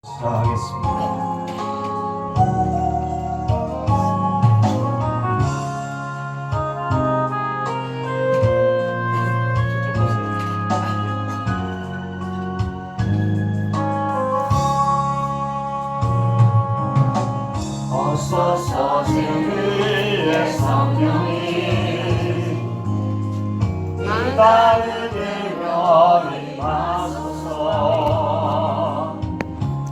시작하겠습니다. 오소서 주의 성령이 이 땅을 들며 임하소서.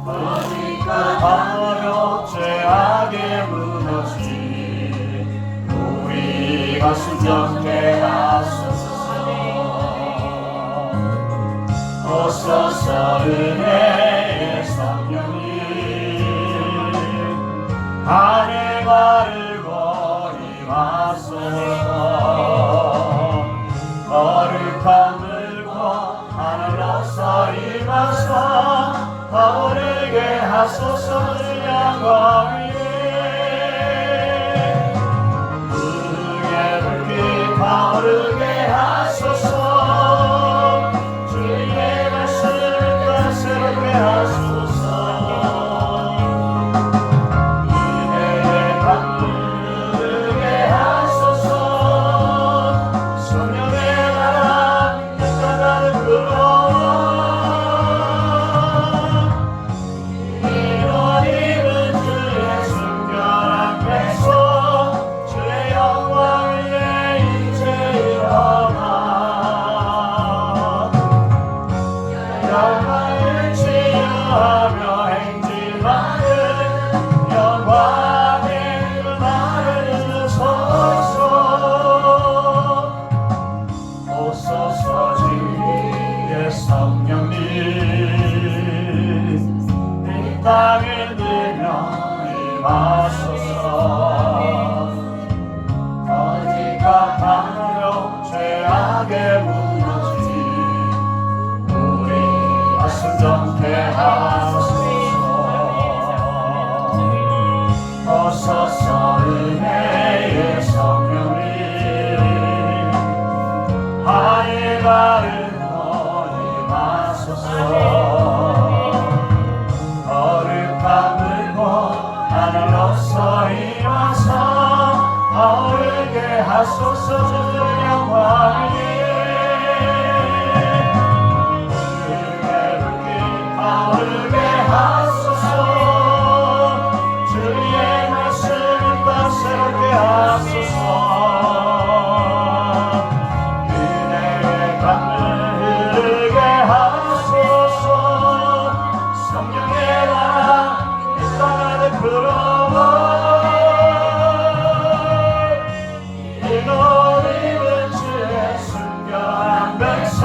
거짓과 방언 죄악에 무너지 우리가 순정케 하소서. 오소서 은혜의 성령이 하늘 가르고 임하소서. 거룩한 물고 하늘로서 임하사 타오르게 하소서. 주 영광 위에 주의 불빛 타오르게 하소서. 주의 말씀을 따스럽게 하소서. 영광을 치유하며 행진하는 영광의 나를 주소서. 오소서 주의 성령님 이 땅을 들며 임하소서. 거짓과 방언 죄악에 무너지 순정케 하소서. 오소서 은혜의 성령이 하늘 가르고 임하소서. 거룩한 물고 하늘로서 임하사 타오르게 하소서. 주 영광 위에 타오르게 하소서. 주의 말씀을 따스럽게 하소서. 은혜의 강을 흐르게 하소서. 성령의 나라 이 땅 안에 들어와 이노림은 주의 순결한 백성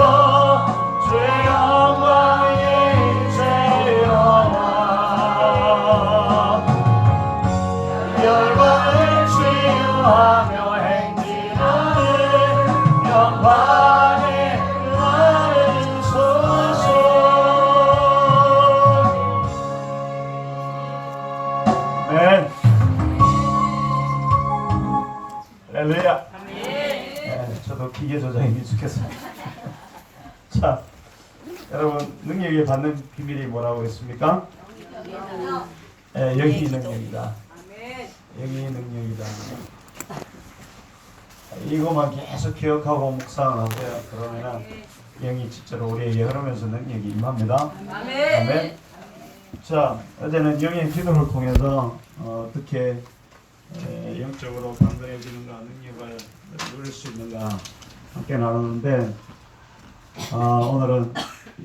주의 영광 열방을 치유하며 행진하는 영광의 나를 주소서. 아멘. 할렐루야. 네, 저도 기계 조작에 익숙했어요. 자, 여러분 능력이 받는 비밀이 뭐라고 했습니까? 네, 영이 능력이다. 영이 능력이다. 이것만 계속 기억하고 묵상을 하세요. 그러면은 영이 진짜로 우리에게 흐르면서 능력이 임합니다. 아멘. 자, 어제는 영의 기도를 통해서 어떻게 영적으로 강건해지는가, 능력을 누릴 수 있는가 함께 나누는데 오늘은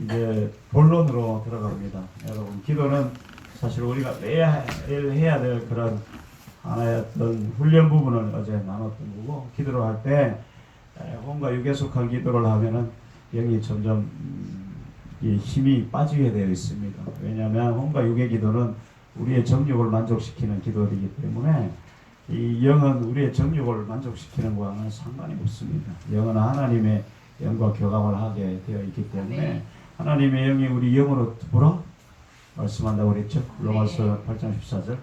이제 본론으로 들어갑니다. 여러분, 기도는 사실 우리가 매일 해야 될 그런 하나의 어떤 훈련 부분을 어제 나눴던 거고, 기도를 할 때 혼과 육에 속한 기도를 하면은 영이 점점 힘이 빠지게 되어 있습니다. 왜냐하면 혼과 육의 기도는 우리의 정욕을 만족시키는 기도이기 때문에 이 영은 우리의 정욕을 만족시키는 것과는 상관이 없습니다. 영은 하나님의 영과 교감을 하게 되어 있기 때문에 하나님의 영이 우리 영으로 들어 말씀한다고 그랬죠. 로마서 8장 14절.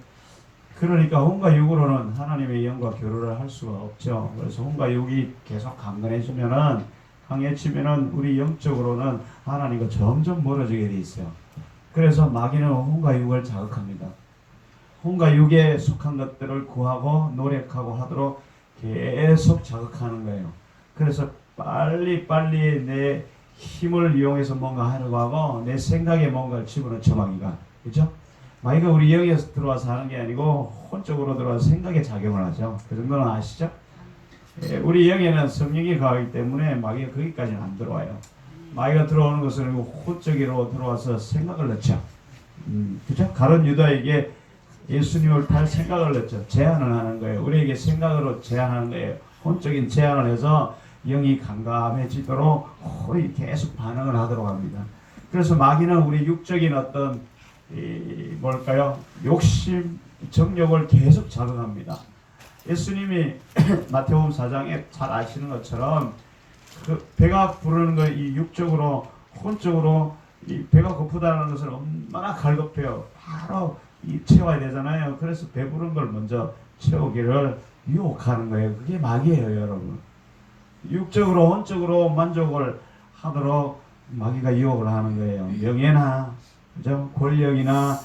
그러니까 혼과 육으로는 하나님의 영과 교류를 할 수가 없죠. 그래서 혼과 육이 계속 강건해지면은 강해지면은 우리 영적으로는 하나님과 점점 멀어지게 돼 있어요. 그래서 마귀는 혼과 육을 자극합니다. 혼과 육에 속한 것들을 구하고 노력하고 하도록 계속 자극하는 거예요. 그래서 빨리 내 힘을 이용해서 뭔가 하려고 하고 내 생각에 뭔가를 집어넣죠, 마귀가. 그렇죠? 마귀가 우리 영에서 들어와서 하는 게 아니고 혼적으로 들어와서 생각에 작용을 하죠. 그 정도는 아시죠? 우리 영에는 성령이 가기 때문에 마귀가 거기까지는 안 들어와요. 마귀가 들어오는 것은 혼적으로 들어와서 생각을 넣죠. 그죠? 가룟 유다에게 예수님을 팔 생각을 넣죠. 제안을 하는 거예요. 우리에게 생각으로 제안하는 거예요. 혼적인 제안을 해서 영이 강감해지도록 우리 계속 반응을 하도록 합니다. 그래서 마귀는 우리 육적인 어떤 뭘까요? 욕심, 정욕을 계속 자극합니다. 예수님이 마태복음 4장에 잘 아시는 것처럼 그 배가 부르는 거 이 육적으로 혼적으로 이 배가 고프다는 것을 얼마나 갈급해요. 바로 이 채워야 되잖아요. 그래서 배부른 걸 먼저 채우기를 유혹하는 거예요. 그게 마귀예요, 여러분. 육적으로 혼적으로 만족을 하도록 마귀가 유혹을 하는 거예요. 명예나 그죠? 권력이나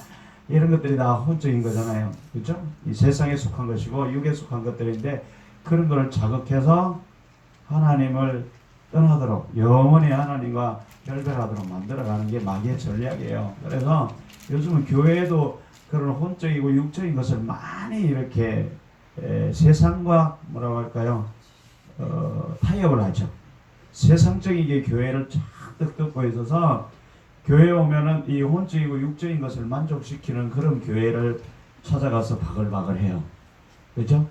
이런 것들이 다 혼적인 거잖아요. 그죠? 이 세상에 속한 것이고 육에 속한 것들인데 그런 것을 자극해서 하나님을 떠나도록 영원히 하나님과 결별하도록 만들어가는 게 마귀의 전략이에요. 그래서 요즘은 교회에도 그런 혼적이고 육적인 것을 많이 이렇게 세상과 뭐라고 할까요? 타협을 하죠. 세상적이게 교회를 잔뜩 뜯고 있어서 교회에 오면은 이 혼적이고 육적인 것을 만족시키는 그런 교회를 찾아가서 바글바글 해요. 그죠?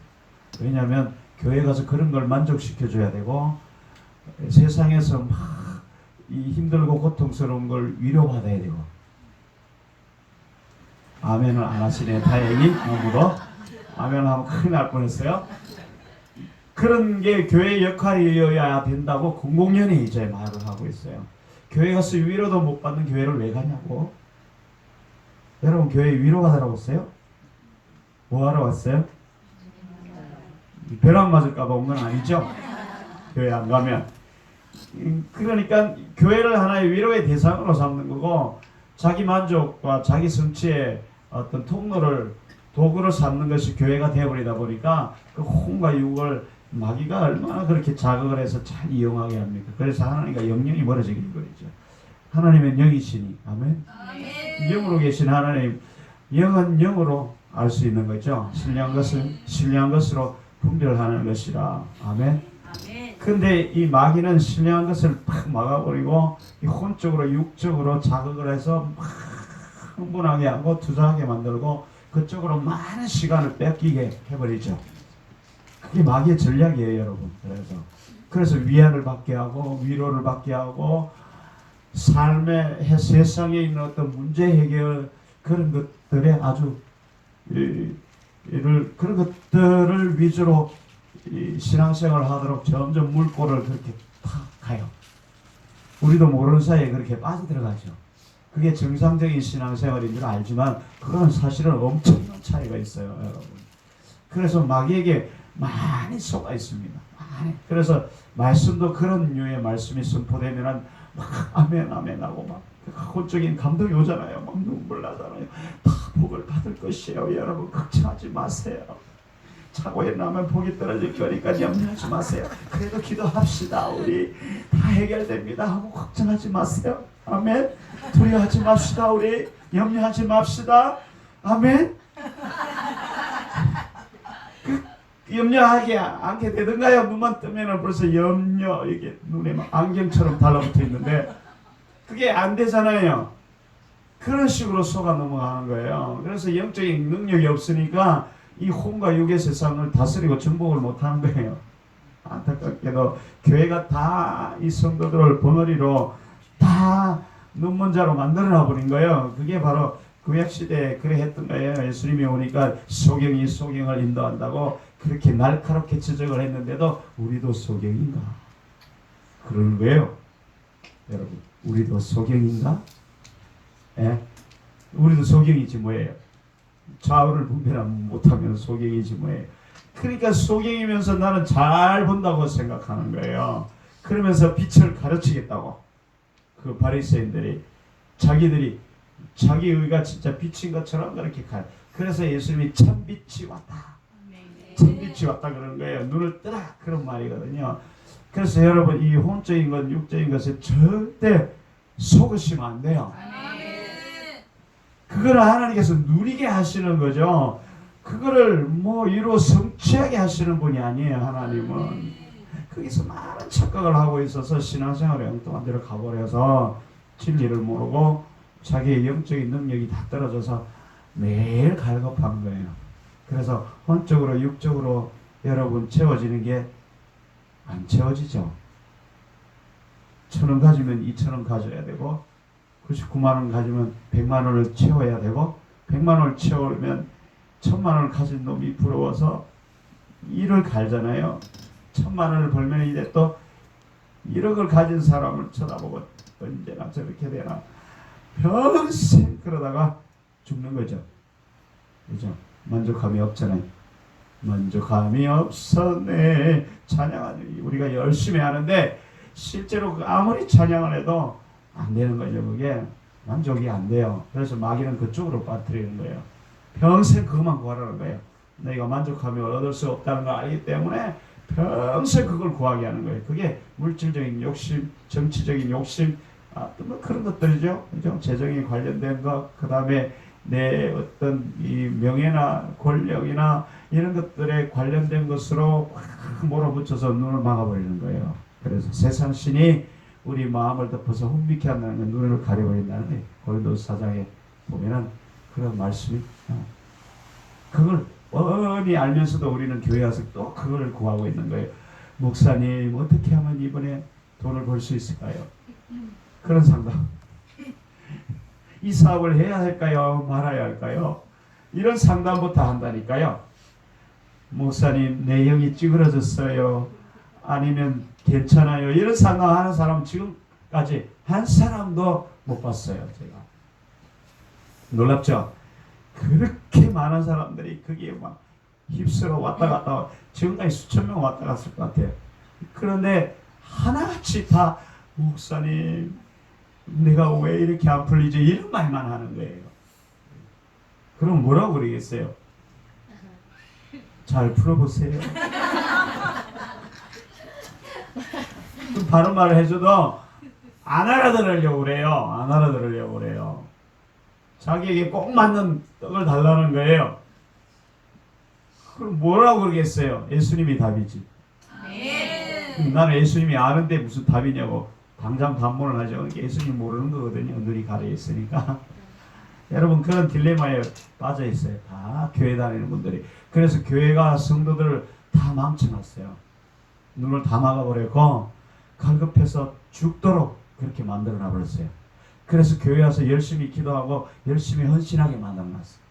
왜냐하면 교회 가서 그런 걸 만족시켜줘야 되고 세상에서 막 이 힘들고 고통스러운 걸 위로받아야 되고. 아멘을 안 하시네. 다행히 아무도 아멘 하면 큰일 날 뻔했어요. 그런 게 교회의 역할이어야 된다고 공공연히 이제 말을 하고 있어요. 교회 가서 위로도 못 받는 교회를 왜 가냐고. 여러분 교회 위로 받으러 왔어요? 뭐 하러 왔어요? 벼락 맞을까 봐 온 건 아니죠? 교회 안 가면. 그러니까 교회를 하나의 위로의 대상으로 삼는 거고 자기 만족과 자기 성취의 어떤 도구를 삼는 것이 교회가 되어버리다 보니까 그 혼과 육을 마귀가 얼마나 그렇게 자극을 해서 잘 이용하게 합니까? 그래서 하나님과 영영이 멀어지게 되죠. 하나님은 영이시니 아멘. 영으로 계신 하나님, 영은 영으로 알 수 있는 거죠. 신령한 것은 신령한 것으로 분별하는 것이라. 아멘. 근데 이 마귀는 신령한 것을 팍 막아버리고 이 혼적으로 육적으로 자극을 해서 막 흥분하게 하고 투자하게 만들고 그쪽으로 많은 시간을 뺏기게 해버리죠. 그게 마귀의 전략이에요, 여러분. 그래서 위안을 받게 하고 위로를 받게 하고 삶의 세상에 있는 어떤 문제 해결 그런 것들에 아주 그런 것들을 위주로 신앙생활을 하도록 점점 물꼬를 그렇게 탁 가요. 우리도 모르는 사이에 그렇게 빠져들어가죠. 그게 정상적인 신앙생활인 줄 알지만 그건 사실은 엄청난 차이가 있어요, 여러분. 그래서 마귀에게 많이 속아 있습니다. 많이. 그래서 말씀도 그런 류의 말씀이 선포되면은 막 아멘 하고 막 혼적인 감동이 오잖아요. 막 눈물 나잖아요. 다 복을 받을 것이에요. 여러분 걱정하지 마세요. 차고에 나면 복이 떨어질 거니까 염려하지 마세요. 그래도 기도합시다. 우리 다 해결됩니다 하고 걱정하지 마세요. 아멘. 두려워하지 맙시다. 우리 염려하지 맙시다. 아멘. 염려하게 않게 되던가요? 눈만 뜨면 벌써 염려 이게 눈에 막 안경처럼 달라붙어 있는데 그게 안 되잖아요. 그런 식으로 속아 넘어가는 거예요. 그래서 영적인 능력이 없으니까 이 혼과 육의 세상을 다스리고 정복을 못하는 거예요. 안타깝게도 교회가 다 이 성도들을 벙어리로 다 눈먼자로 만들어놔 버린 거예요. 그게 바로 구약시대에 그래 했던 거예요. 예수님이 오니까 소경이 소경을 인도한다고 그렇게 날카롭게 지적을 했는데도 우리도 소경인가? 그러는 거예요. 여러분 우리도 소경인가? 예? 우리도 소경이지 뭐예요. 좌우를 분별 못하면 소경이지 뭐예요. 그러니까 소경이면서 나는 잘 본다고 생각하는 거예요. 그러면서 빛을 가르치겠다고 그 바리새인들이 자기들이 자기 의가 진짜 빛인 것처럼 그렇게 가요. 그래서 예수님이 참빛이 왔다. 참빛이 왔다 그런 거예요. 눈을 뜨라 그런 말이거든요. 그래서 여러분 이 혼적인 것, 육적인 것에 절대 속으시면 안 돼요. 그거를 하나님께서 누리게 하시는 거죠. 그거를 뭐 이루 성취하게 하시는 분이 아니에요. 하나님은 거기서 많은 착각을 하고 있어서 신앙생활에 엉뚱한 데로 가버려서 진리를 모르고 자기의 영적인 능력이 다 떨어져서 매일 갈급한 거예요. 그래서 혼적으로 육적으로 여러분 채워지는 게 안 채워지죠. 1,000원 가지면 2,000원 가져야 되고 99만 원 가지면 100만 원을 채워야 되고 100만 원을 채우면 1,000만 원을 가진 놈이 부러워서 일을 갈잖아요. 1,000만 원을 벌면 이제 또 1억을 가진 사람을 쳐다보고 언제나 저렇게 되나 평생 그러다가 죽는 거죠. 그죠? 만족함이 없잖아요. 만족함이 없었네. 찬양하는 우리가 열심히 하는데 실제로 아무리 찬양을 해도 안 되는 거죠. 그게 만족이 안 돼요. 그래서 마귀는 그쪽으로 빠뜨리는 거예요. 평생 그것만 구하라는 거예요. 내가 만족함이 얻을 수 없다는 걸 알기 때문에 평생 그걸 구하게 하는 거예요. 그게 물질적인 욕심, 정치적인 욕심, 뭐 그런 것들이죠. 그죠? 재정에 관련된 것, 그 다음에 내 어떤 이 명예나 권력이나 이런 것들에 관련된 것으로 확 몰아붙여서 눈을 막아버리는 거예요. 그래서 세상신이 우리 마음을 덮어서 혼미케 한다는 건 눈을 가려버린다는 거예요. 고린도서 4장에 보면은 그런 말씀이 그걸 뻔히 알면서도 우리는 교회 와서 또 그걸 구하고 있는 거예요. 목사님 어떻게 하면 이번에 돈을 벌 수 있을까요? 그런 상담. 이 사업을 해야 할까요? 말아야 할까요? 이런 상담부터 한다니까요. 목사님 내 영이 찌그러졌어요. 아니면 괜찮아요. 이런 상담하는 사람은 지금까지 한 사람도 못 봤어요. 제가. 놀랍죠? 그렇게 많은 사람들이 거기에 막 휩쓸어 왔다 갔다 지금까지 수천 명 왔다 갔을 것 같아요. 그런데 하나같이 다 목사님 내가 왜 이렇게 안 풀리지? 이런 말만 하는 거예요. 그럼 뭐라고 그러겠어요? 잘 풀어보세요. 바른 말을 해줘도 안 알아들으려고 그래요. 안 알아들으려고 그래요. 자기에게 꼭 맞는 떡을 달라는 거예요. 그럼 뭐라고 그러겠어요? 예수님이 답이지. 나는 예수님이 아는데 무슨 답이냐고 당장 반문을 하죠. 예수님 모르는 거거든요. 눈이 가려 있으니까. 여러분 그런 딜레마에 빠져 있어요. 다 교회 다니는 분들이. 그래서 교회가 성도들을 다 망쳐놨어요. 눈을 다 막아버렸고 갈급해서 죽도록 그렇게 만들어놔 버렸어요. 그래서 교회 와서 열심히 기도하고 열심히 헌신하게 만들어놨어요.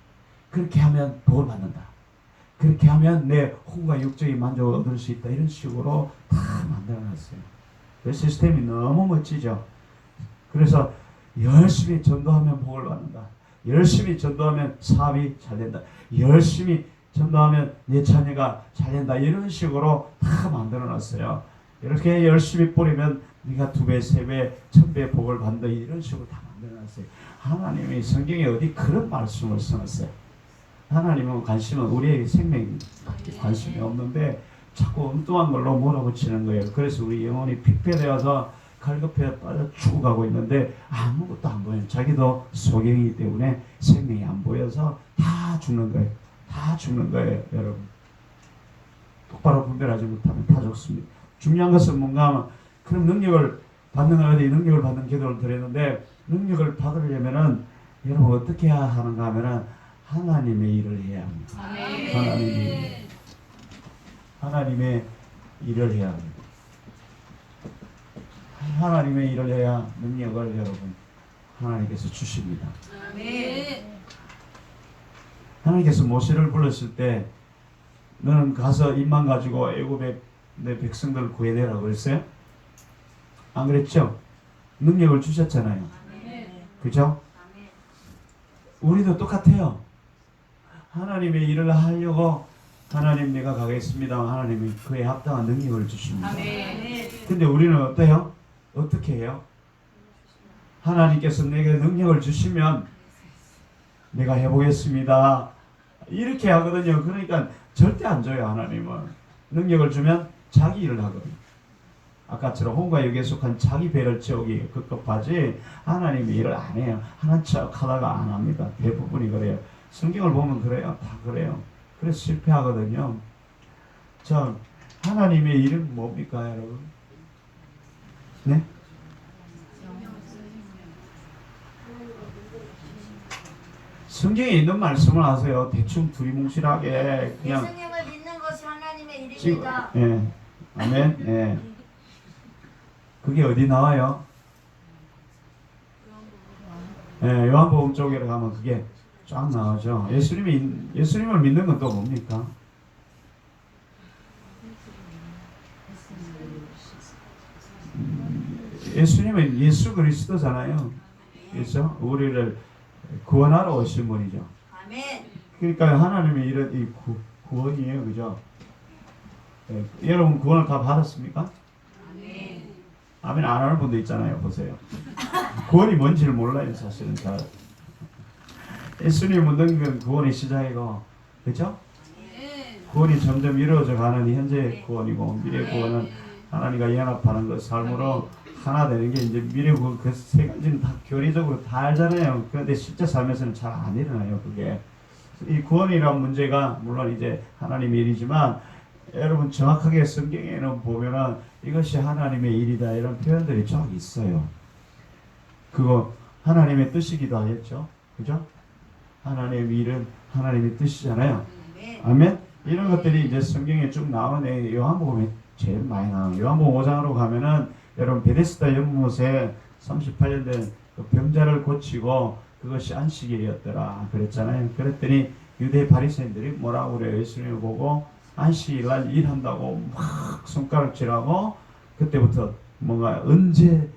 그렇게 하면 복을 받는다. 그렇게 하면 내 혼과 육적인 만족을 얻을 수 있다. 이런 식으로 다 만들어놨어요. 그 시스템이 너무 멋지죠. 그래서 열심히 전도하면 복을 받는다. 열심히 전도하면 사업이 잘 된다. 열심히 전도하면 내 자녀가 잘 된다. 이런 식으로 다 만들어놨어요. 이렇게 열심히 뿌리면 네가 2배, 3배, 1000배 복을 받는다. 이런 식으로 다 만들어놨어요. 하나님이 성경에 어디 그런 말씀을 써놨어요. 하나님은 관심은 우리에게 생명밖에 관심이 없는데 자꾸 엉뚱한 걸로 몰아붙이는 거예요. 그래서 우리 영혼이 핍폐되어서 갈급해 빠져 죽어가고 있는데 아무것도 안 보여요. 자기도 소경이기 때문에 생명이 안 보여서 다 죽는 거예요. 다 죽는 거예요. 여러분 똑바로 분별하지 못하면 다 죽습니다. 중요한 것은 뭔가 하면 그럼 능력을 받는 어디 능력을 받는 기도를 드렸는데 능력을 받으려면은 여러분 어떻게 해야 하는가 하면은 하나님의 일을 해야 합니다. 하나님의 일을 해야 합니다. 하나님의 일을 해야 능력을 여러분 하나님께서 주십니다. 하나님께서 모세를 불렀을 때 너는 가서 입만 가지고 애굽의 내 백성들을 구해내라고 그랬어요? 안 그랬죠? 능력을 주셨잖아요. 그죠? 우리도 똑같아요. 하나님의 일을 하려고 하나님 내가 가겠습니다. 하나님이 그에 합당한 능력을 주십니다. 근데 우리는 어때요? 어떻게 해요? 하나님께서 내게 능력을 주시면 내가 해보겠습니다. 이렇게 하거든요. 그러니까 절대 안 줘요. 하나님은 능력을 주면 자기 일을 하거든요. 아까처럼 홍과 역에 속한 자기 배를 채우기 급급하지 하나님이 일을 안 해요. 하는 척 하다가 안 합니다. 대부분이 그래요. 성경을 보면 그래요. 다 그래요. 그래서 실패하거든요. 자, 하나님의 일은 뭡니까, 여러분? 네? 성경에 있는 말씀을 하세요. 대충 두리뭉실하게 그냥 예수님을 믿는 것이 하나님의 일입니다. 예. 아멘. 예. 그게 어디 나와요? 예, 요한복음 쪽에 가면 그게 쫙 나오죠. 예수님을 믿는 건 또 뭡니까? 예수님은 예수 그리스도잖아요. 그렇죠? 우리를 구원하러 오신 분이죠. 아멘. 그러니까 하나님의 이런 이 구원이에요, 그죠? 예, 여러분 구원을 다 받았습니까? 아멘. 아멘 안 하는 분도 있잖아요. 보세요. 구원이 뭔지를 몰라요, 사실은 잘. 예수님 믿는 건 구원의 시작이고, 그렇죠? 구원이 점점 이루어져 가는 현재 구원이고, 미래 구원은 하나님과 연합하는 것, 삶으로 하나 되는 게 이제 미래 구원 그 세 가지는 다 교리적으로 다 알잖아요. 그런데 실제 삶에서는 잘 안 일어나요, 그게. 이 구원이란 문제가 물론 이제 하나님의 일이지만 여러분 정확하게 성경에는 보면은 이것이 하나님의 일이다 이런 표현들이 쫙 있어요. 그거 하나님의 뜻이기도 하겠죠, 그죠? 하나님의 일은 하나님의 뜻이잖아요. 아멘. 이런 것들이 이제 성경에 쭉 나오는 요한복음에 제일 많이 나와요. 요한복음 5장으로 가면은 여러분 베데스다 연못에 38년 된 그 병자를 고치고 그것이 안식일이었더라 그랬잖아요. 그랬더니 유대 바리새인들이 뭐라고 그래요? 예수님을 보고 안식일날 일한다고 막 손가락질하고 그때부터 뭔가 언제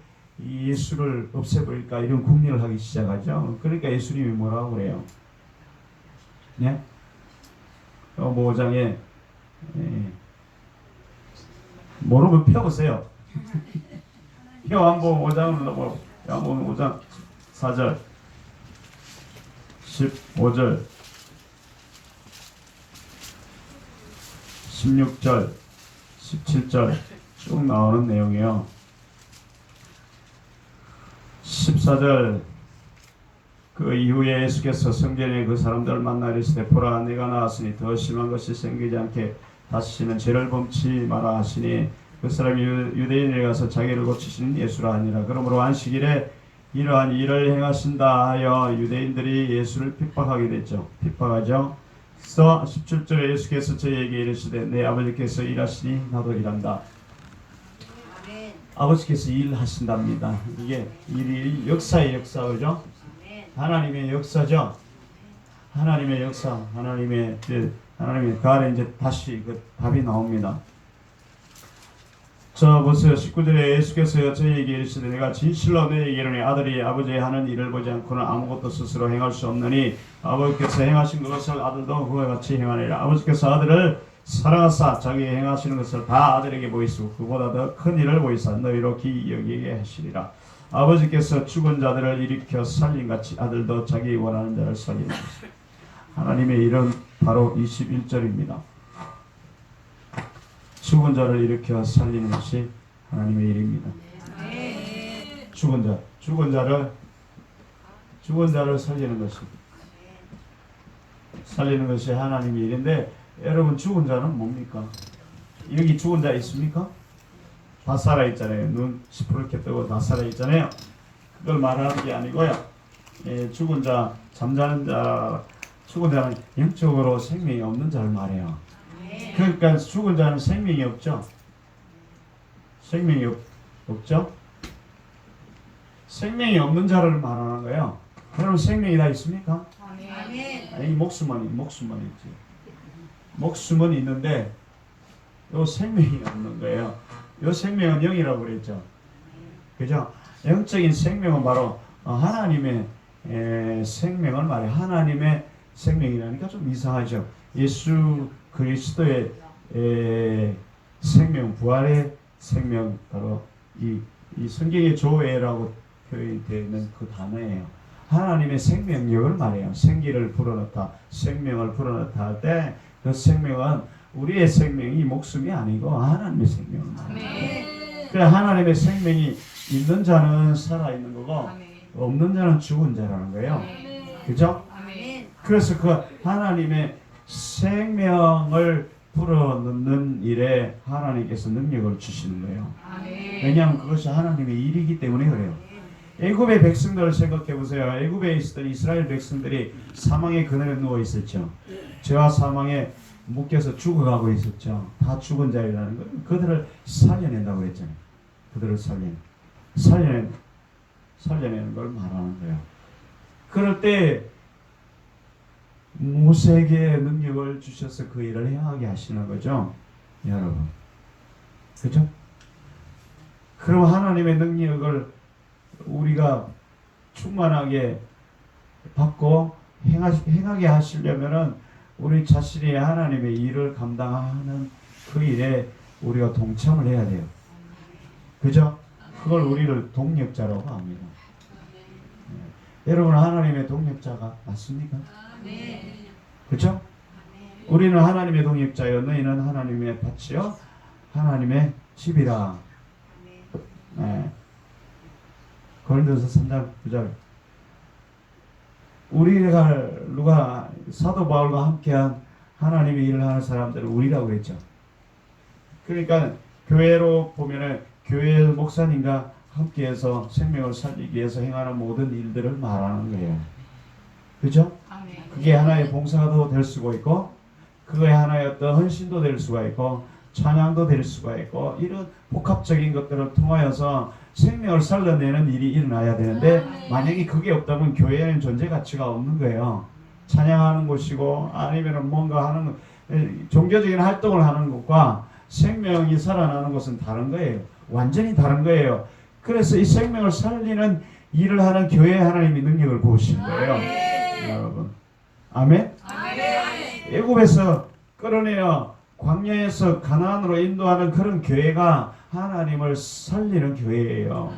예수를 없애버릴까 이런 궁리를 하기 시작하죠. 그러니까 예수님이 뭐라고 그래요? 네? 5장에 모르면 펴보세요. 요한복음 5장을 보고 요한복음 5장 4절 15절 16절 17절 쭉 나오는 내용이에요. 14절 그 이후에 예수께서 성전에 그 사람들을 만나 이르시되 보라 내가 나왔으니 더 심한 것이 생기지 않게 다시는 죄를 범치 마라 하시니 그 사람이 유대인에 가서 자기를 고치시는 예수라 하니라. 그러므로 안식일에 이러한 일을 행하신다 하여 유대인들이 예수를 핍박하게 됐죠. 핍박하죠. 그래서 17절에 예수께서 저희에게 이르시되 내 아버지께서 일하시니 나도 일한다. 아멘. 아버지께서 일하신답니다. 이게 일이 역사의 역사, 그죠? 하나님의 역사죠. 하나님의 역사, 하나님의 그 아래 이제 다시 그 답이 나옵니다. 자 보세요. 19절에 예수께서 저희에게 이르시되 내가 진실로 너희에게 이르노니 아들이 아버지의 하는 일을 보지 않고는 아무것도 스스로 행할 수 없느니 아버지께서 행하신 그것을 아들도 그와 같이 행하리라. 아버지께서 아들을 사랑하사 자기 행하시는 것을 다 아들에게 보이시고 그보다 더 큰 일을 보이사 너희로 기이 여기게 하시리라. 아버지께서 죽은 자들을 일으켜 살림같이 아들도 자기 원하는 자를 살리는 것입니다. 하나님의 일은 바로 21절입니다. 죽은 자를 일으켜 살리는 것이 하나님의 일입니다. 죽은 자를 살리는 것이 하나님의 일인데 여러분 죽은 자는 뭡니까? 여기 죽은 자 있습니까? 다 살아있잖아요. 눈 시퍼렇게 뜨고 다 살아있잖아요. 그걸 말하는 게 아니고요. 죽은 자, 잠자는 자, 죽은 자는 영적으로 생명이 없는 자를 말해요. 그러니까 죽은 자는 생명이 없죠. 생명이 없죠. 생명이 없는 자를 말하는 거예요. 여러분 생명이 다 있습니까? 아멘. 아니 목숨은 있지. 목숨은 있는데 요 생명이 없는 거예요. 요 생명은 영이라고 그랬죠. 그죠? 영적인 생명은 바로 하나님의 생명을 말해. 하나님의 생명이라니까 좀 이상하죠. 예수 그리스도의 생명, 부활의 생명, 바로 이 성경의 조회라고 표현되는 그 단어예요. 하나님의 생명력을 말해요. 생기를 불어넣다, 생명을 불어넣다 할 때 그 생명은 우리의 생명이 목숨이 아니고 하나님의 생명을 말해요. 그래 하나님의 생명이 있는 자는 살아있는 거고 없는 자는 죽은 자라는 거예요. 그죠? 그래서 그 하나님의 생명을 불어넣는 일에 하나님께서 능력을 주시는 거예요. 왜냐하면 그것이 하나님의 일이기 때문에 그래요. 애굽의 백성들을 생각해 보세요. 애굽에 있었던 이스라엘 백성들이 사망의 그늘에 누워 있었죠. 죄와 사망에 묶여서 죽어가고 있었죠. 다 죽은 자리라는 거. 그들을 살려낸다고 했잖아요. 그들을 살려내는 걸 말하는 거예요. 그럴 때 모세에게 능력을 주셔서 그 일을 행하게 하시는 거죠, 여러분. 그죠? 그럼 하나님의 능력을 우리가 충만하게 받고 행하게 하시려면은 우리 자신이 하나님의 일을 감당하는 그 일에 우리가 동참을 해야 돼요. 그죠? 그걸 우리를 동력자라고 합니다. 여러분 하나님의 동력자가 맞습니까? 그죠? 우리는 하나님의 동력자여 너희는 하나님의 밭이요 하나님의 집이라. 네. 고린도서 3장 9절. 우리가 누가 사도 바울과 함께한 하나님의 일을 하는 사람들은 우리라고 그랬죠. 그러니까 교회로 보면은 교회 목사님과 함께해서 생명을 살리기 위해서 행하는 모든 일들을 말하는 거예요. 그죠? 그게 하나의 봉사도 될 수가 있고 그거에 하나의 어떤 헌신도 될 수가 있고 찬양도 될 수가 있고 이런 복합적인 것들을 통하여서 생명을 살려내는 일이 일어나야 되는데 만약에 그게 없다면 교회에는 존재 가치가 없는 거예요. 찬양하는 곳이고 아니면 뭔가 하는 종교적인 활동을 하는 것과 생명이 살아나는 것은 다른 거예요. 완전히 다른 거예요. 그래서 이 생명을 살리는 일을 하는 교회에 하나님이 능력을 부으신 거예요. 여러분. 아멘? 애굽에서 끌어내어 광야에서 가나안으로 인도하는 그런 교회가 하나님을 살리는 교회예요.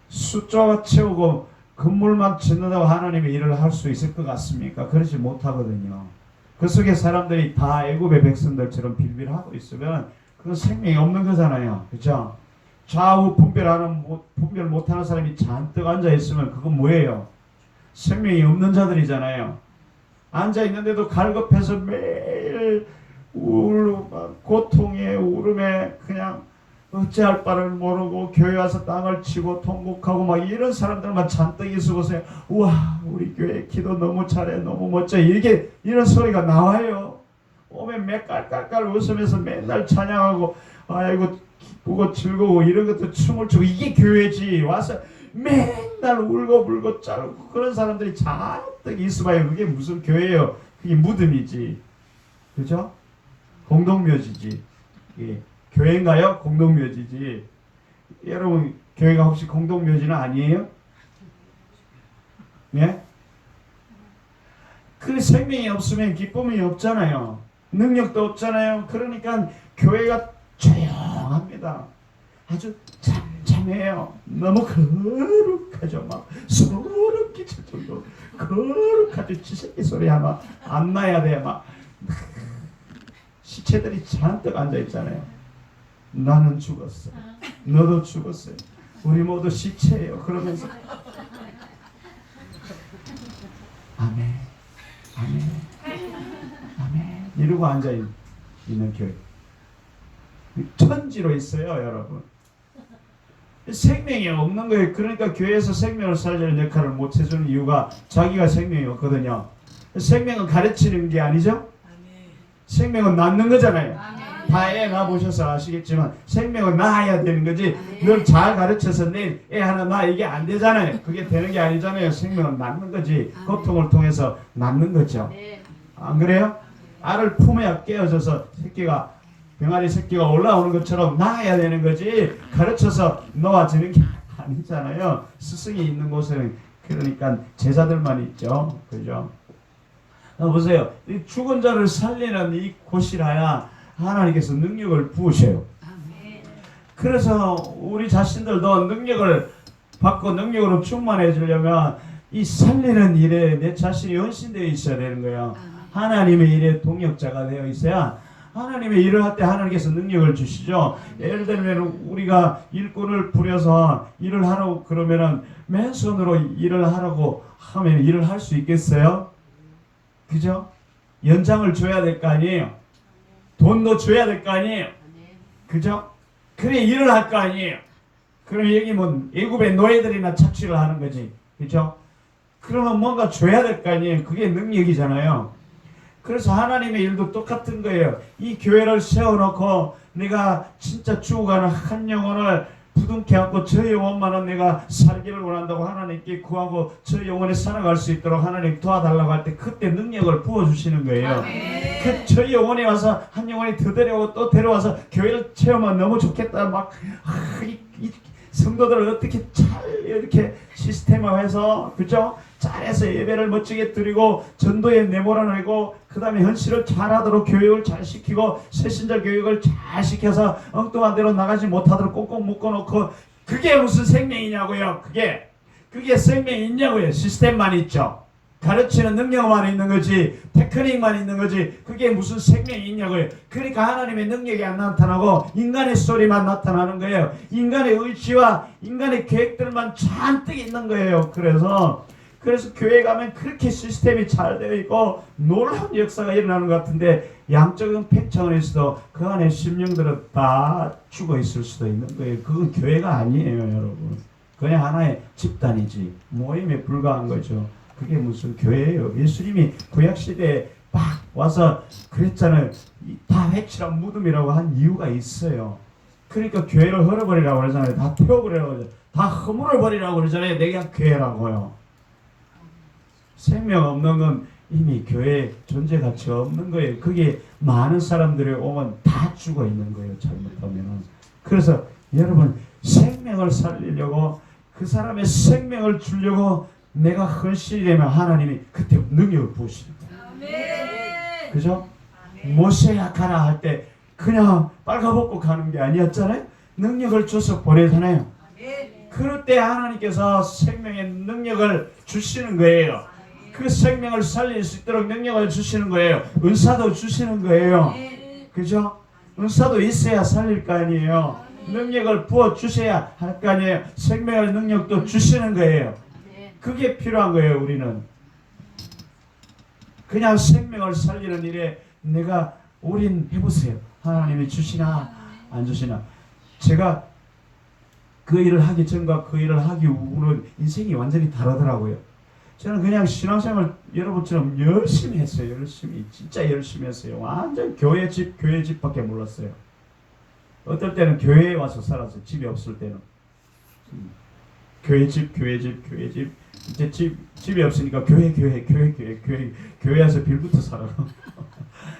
숫자가 채우고 건물만 짓는다고 하나님의 일을 할 수 있을 것 같습니까? 그렇지 못하거든요. 그 속에 사람들이 다 애굽의 백성들처럼 빌빌하고 있으면 그건 생명이 없는 거잖아요. 그렇죠? 좌우 분별 못하는 사람이 잔뜩 앉아 있으면 그건 뭐예요? 생명이 없는 자들이잖아요. 앉아 있는데도 갈급해서 매일 고통에 울음에 그냥 어찌할 바를 모르고 교회 와서 땅을 치고 통곡하고 막 이런 사람들만 잔뜩 있어보세요. 우와 우리 교회 기도 너무 잘해 너무 멋져 이렇게 이런 소리가 나와요. 오면 깔깔깔 웃으면서 맨날 찬양하고 아이고 기쁘고 즐거워 이런 것도 춤을 추고 이게 교회지. 와서 맨날 울고 짜르고 그런 사람들이 잔뜩 있어봐요. 그게 무슨 교회예요? 그게 무덤이지. 그죠? 공동묘지지. 예. 교회인가요? 공동묘지지. 여러분 교회가 혹시 공동묘지는 아니에요? 예? 그 생명이 없으면 기쁨이 없잖아요. 능력도 없잖아요. 그러니까 교회가 조용합니다. 아주 잠잠해요. 너무 거룩하죠. 막 소름 끼칠 정도 거룩하죠. 지새끼 소리 아마 안 나야 돼. 막 시체들이 잔뜩 앉아있잖아요. 나는 죽었어. 너도 죽었어요. 우리 모두 시체예요. 그러면서 아멘 아멘 아멘 이러고 앉아있는 교회 천지로 있어요. 여러분 생명이 없는 거예요. 그러니까 교회에서 생명을 살리는 역할을 못 해주는 이유가 자기가 생명이 없거든요. 생명은 가르치는 게 아니죠. 생명은 낳는 거잖아요. 다 애 낳아보셔서 아시겠지만 생명은 낳아야 되는 거지. 널 잘 가르쳐서 내일 애 하나 낳아 이게 안 되잖아요. 그게 되는 게 아니잖아요. 생명은 낳는 거지. 고통을 통해서 낳는 거죠. 안 그래요? 알을 품에 깨어져서 새끼가 병아리 새끼가 올라오는 것처럼 낳아야 되는 거지. 가르쳐서 놓아지는 게 아니잖아요. 스승이 있는 곳에는 그러니까 제자들만 있죠. 그죠? 보세요. 이 죽은 자를 살리는 이 곳이라야 하나님께서 능력을 부으셔요. 그래서 우리 자신들도 능력을 받고 능력으로 충만해지려면 이 살리는 일에 내 자신이 헌신되어 있어야 되는 거야. 하나님의 일에 동역자가 되어 있어야 하나님의 일을 할 때 하나님께서 능력을 주시죠. 예를 들면 우리가 일꾼을 부려서 일을 하라고 그러면은 맨손으로 일을 하라고 하면 일을 할 수 있겠어요? 그죠? 연장을 줘야 될 거 아니에요? 돈도 줘야 될 거 아니에요? 그죠? 그래 일을 할 거 아니에요? 그럼 여기 뭐 애굽의 노예들이나 착취를 하는 거지. 그죠? 그러면 뭔가 줘야 될 거 아니에요? 그게 능력이잖아요. 그래서 하나님의 일도 똑같은 거예요. 이 교회를 세워놓고 내가 진짜 죽어가는 한 영혼을 부둥켜 안고 저 영혼만은 내가 살기를 원한다고 하나님께 구하고 저 영혼이 살아갈 수 있도록 하나님 도와달라고 할 때 그때 능력을 부어주시는 거예요. 저 영혼이 와서 한 영혼이 더 데려오고 또 데려와서 교회를 체험하면 너무 좋겠다. 막 이 성도들을 어떻게 잘 이렇게 시스템화해서 그죠? 잘해서 예배를 멋지게 드리고 전도에 내몰아내고 그 다음에 헌신을 잘하도록 교육을 잘 시키고 새신자 교육을 잘 시켜서 엉뚱한 데로 나가지 못하도록 꽁꽁 묶어놓고 그게 무슨 생명이냐고요. 그게 생명이 있냐고요. 시스템만 있죠. 가르치는 능력만 있는 거지 테크닉만 있는 거지 그게 무슨 생명이 있냐고요. 그러니까 하나님의 능력이 안 나타나고 인간의 소리만 나타나는 거예요. 인간의 의지와 인간의 계획들만 잔뜩 있는 거예요. 그래서 교회 가면 그렇게 시스템이 잘 되어 있고 놀라운 역사가 일어나는 것 같은데 양적인 팽창원에서도 그 안에 심령들은 다 죽어 있을 수도 있는 거예요. 그건 교회가 아니에요, 여러분. 그냥 하나의 집단이지 모임에 불과한 거죠. 그게 무슨 교회예요. 예수님이 구약시대에 막 와서 그랬잖아요. 다 회칠한 무덤이라고 한 이유가 있어요. 그러니까 교회를 헐어버리라고 그러잖아요. 다 태워버리라고 그러잖아요. 다 허물어버리라고 그러잖아요. 내가 교회라고요. 생명 없는 건 이미 교회에 존재 가치가 없는 거예요. 그게 많은 사람들이 오면 다 죽어 있는 거예요. 잘못하면. 그래서 여러분 생명을 살리려고 그 사람의 생명을 주려고 내가 헌신이 되면 하나님이 그때 능력을 부으시는 거예요. 그죠? 모세야 가라 할 때 그냥 빨가벗고 가는 게 아니었잖아요. 능력을 줘서 보내잖아요. 그럴 때 하나님께서 생명의 능력을 주시는 거예요. 그 생명을 살릴 수 있도록 능력을 주시는 거예요. 은사도 주시는 거예요. 그죠? 은사도 있어야 살릴 거 아니에요. 능력을 부어 주셔야 할 거 아니에요. 생명의 능력도 주시는 거예요. 그게 필요한 거예요. 우리는 그냥 생명을 살리는 일에 내가 올인해보세요. 하나님이 주시나 안 주시나. 제가 그 일을 하기 전과 그 일을 하기 후는 인생이 완전히 다르더라고요. 저는 그냥 신앙생활 여러분처럼 열심히 했어요. 진짜 열심히 했어요. 완전 교회 집밖에 몰랐어요. 어떨 때는 교회에 와서 살았어요. 집이 없을 때는. 교회 집. 이제 집이 없으니까 교회에서 빌부터 살아.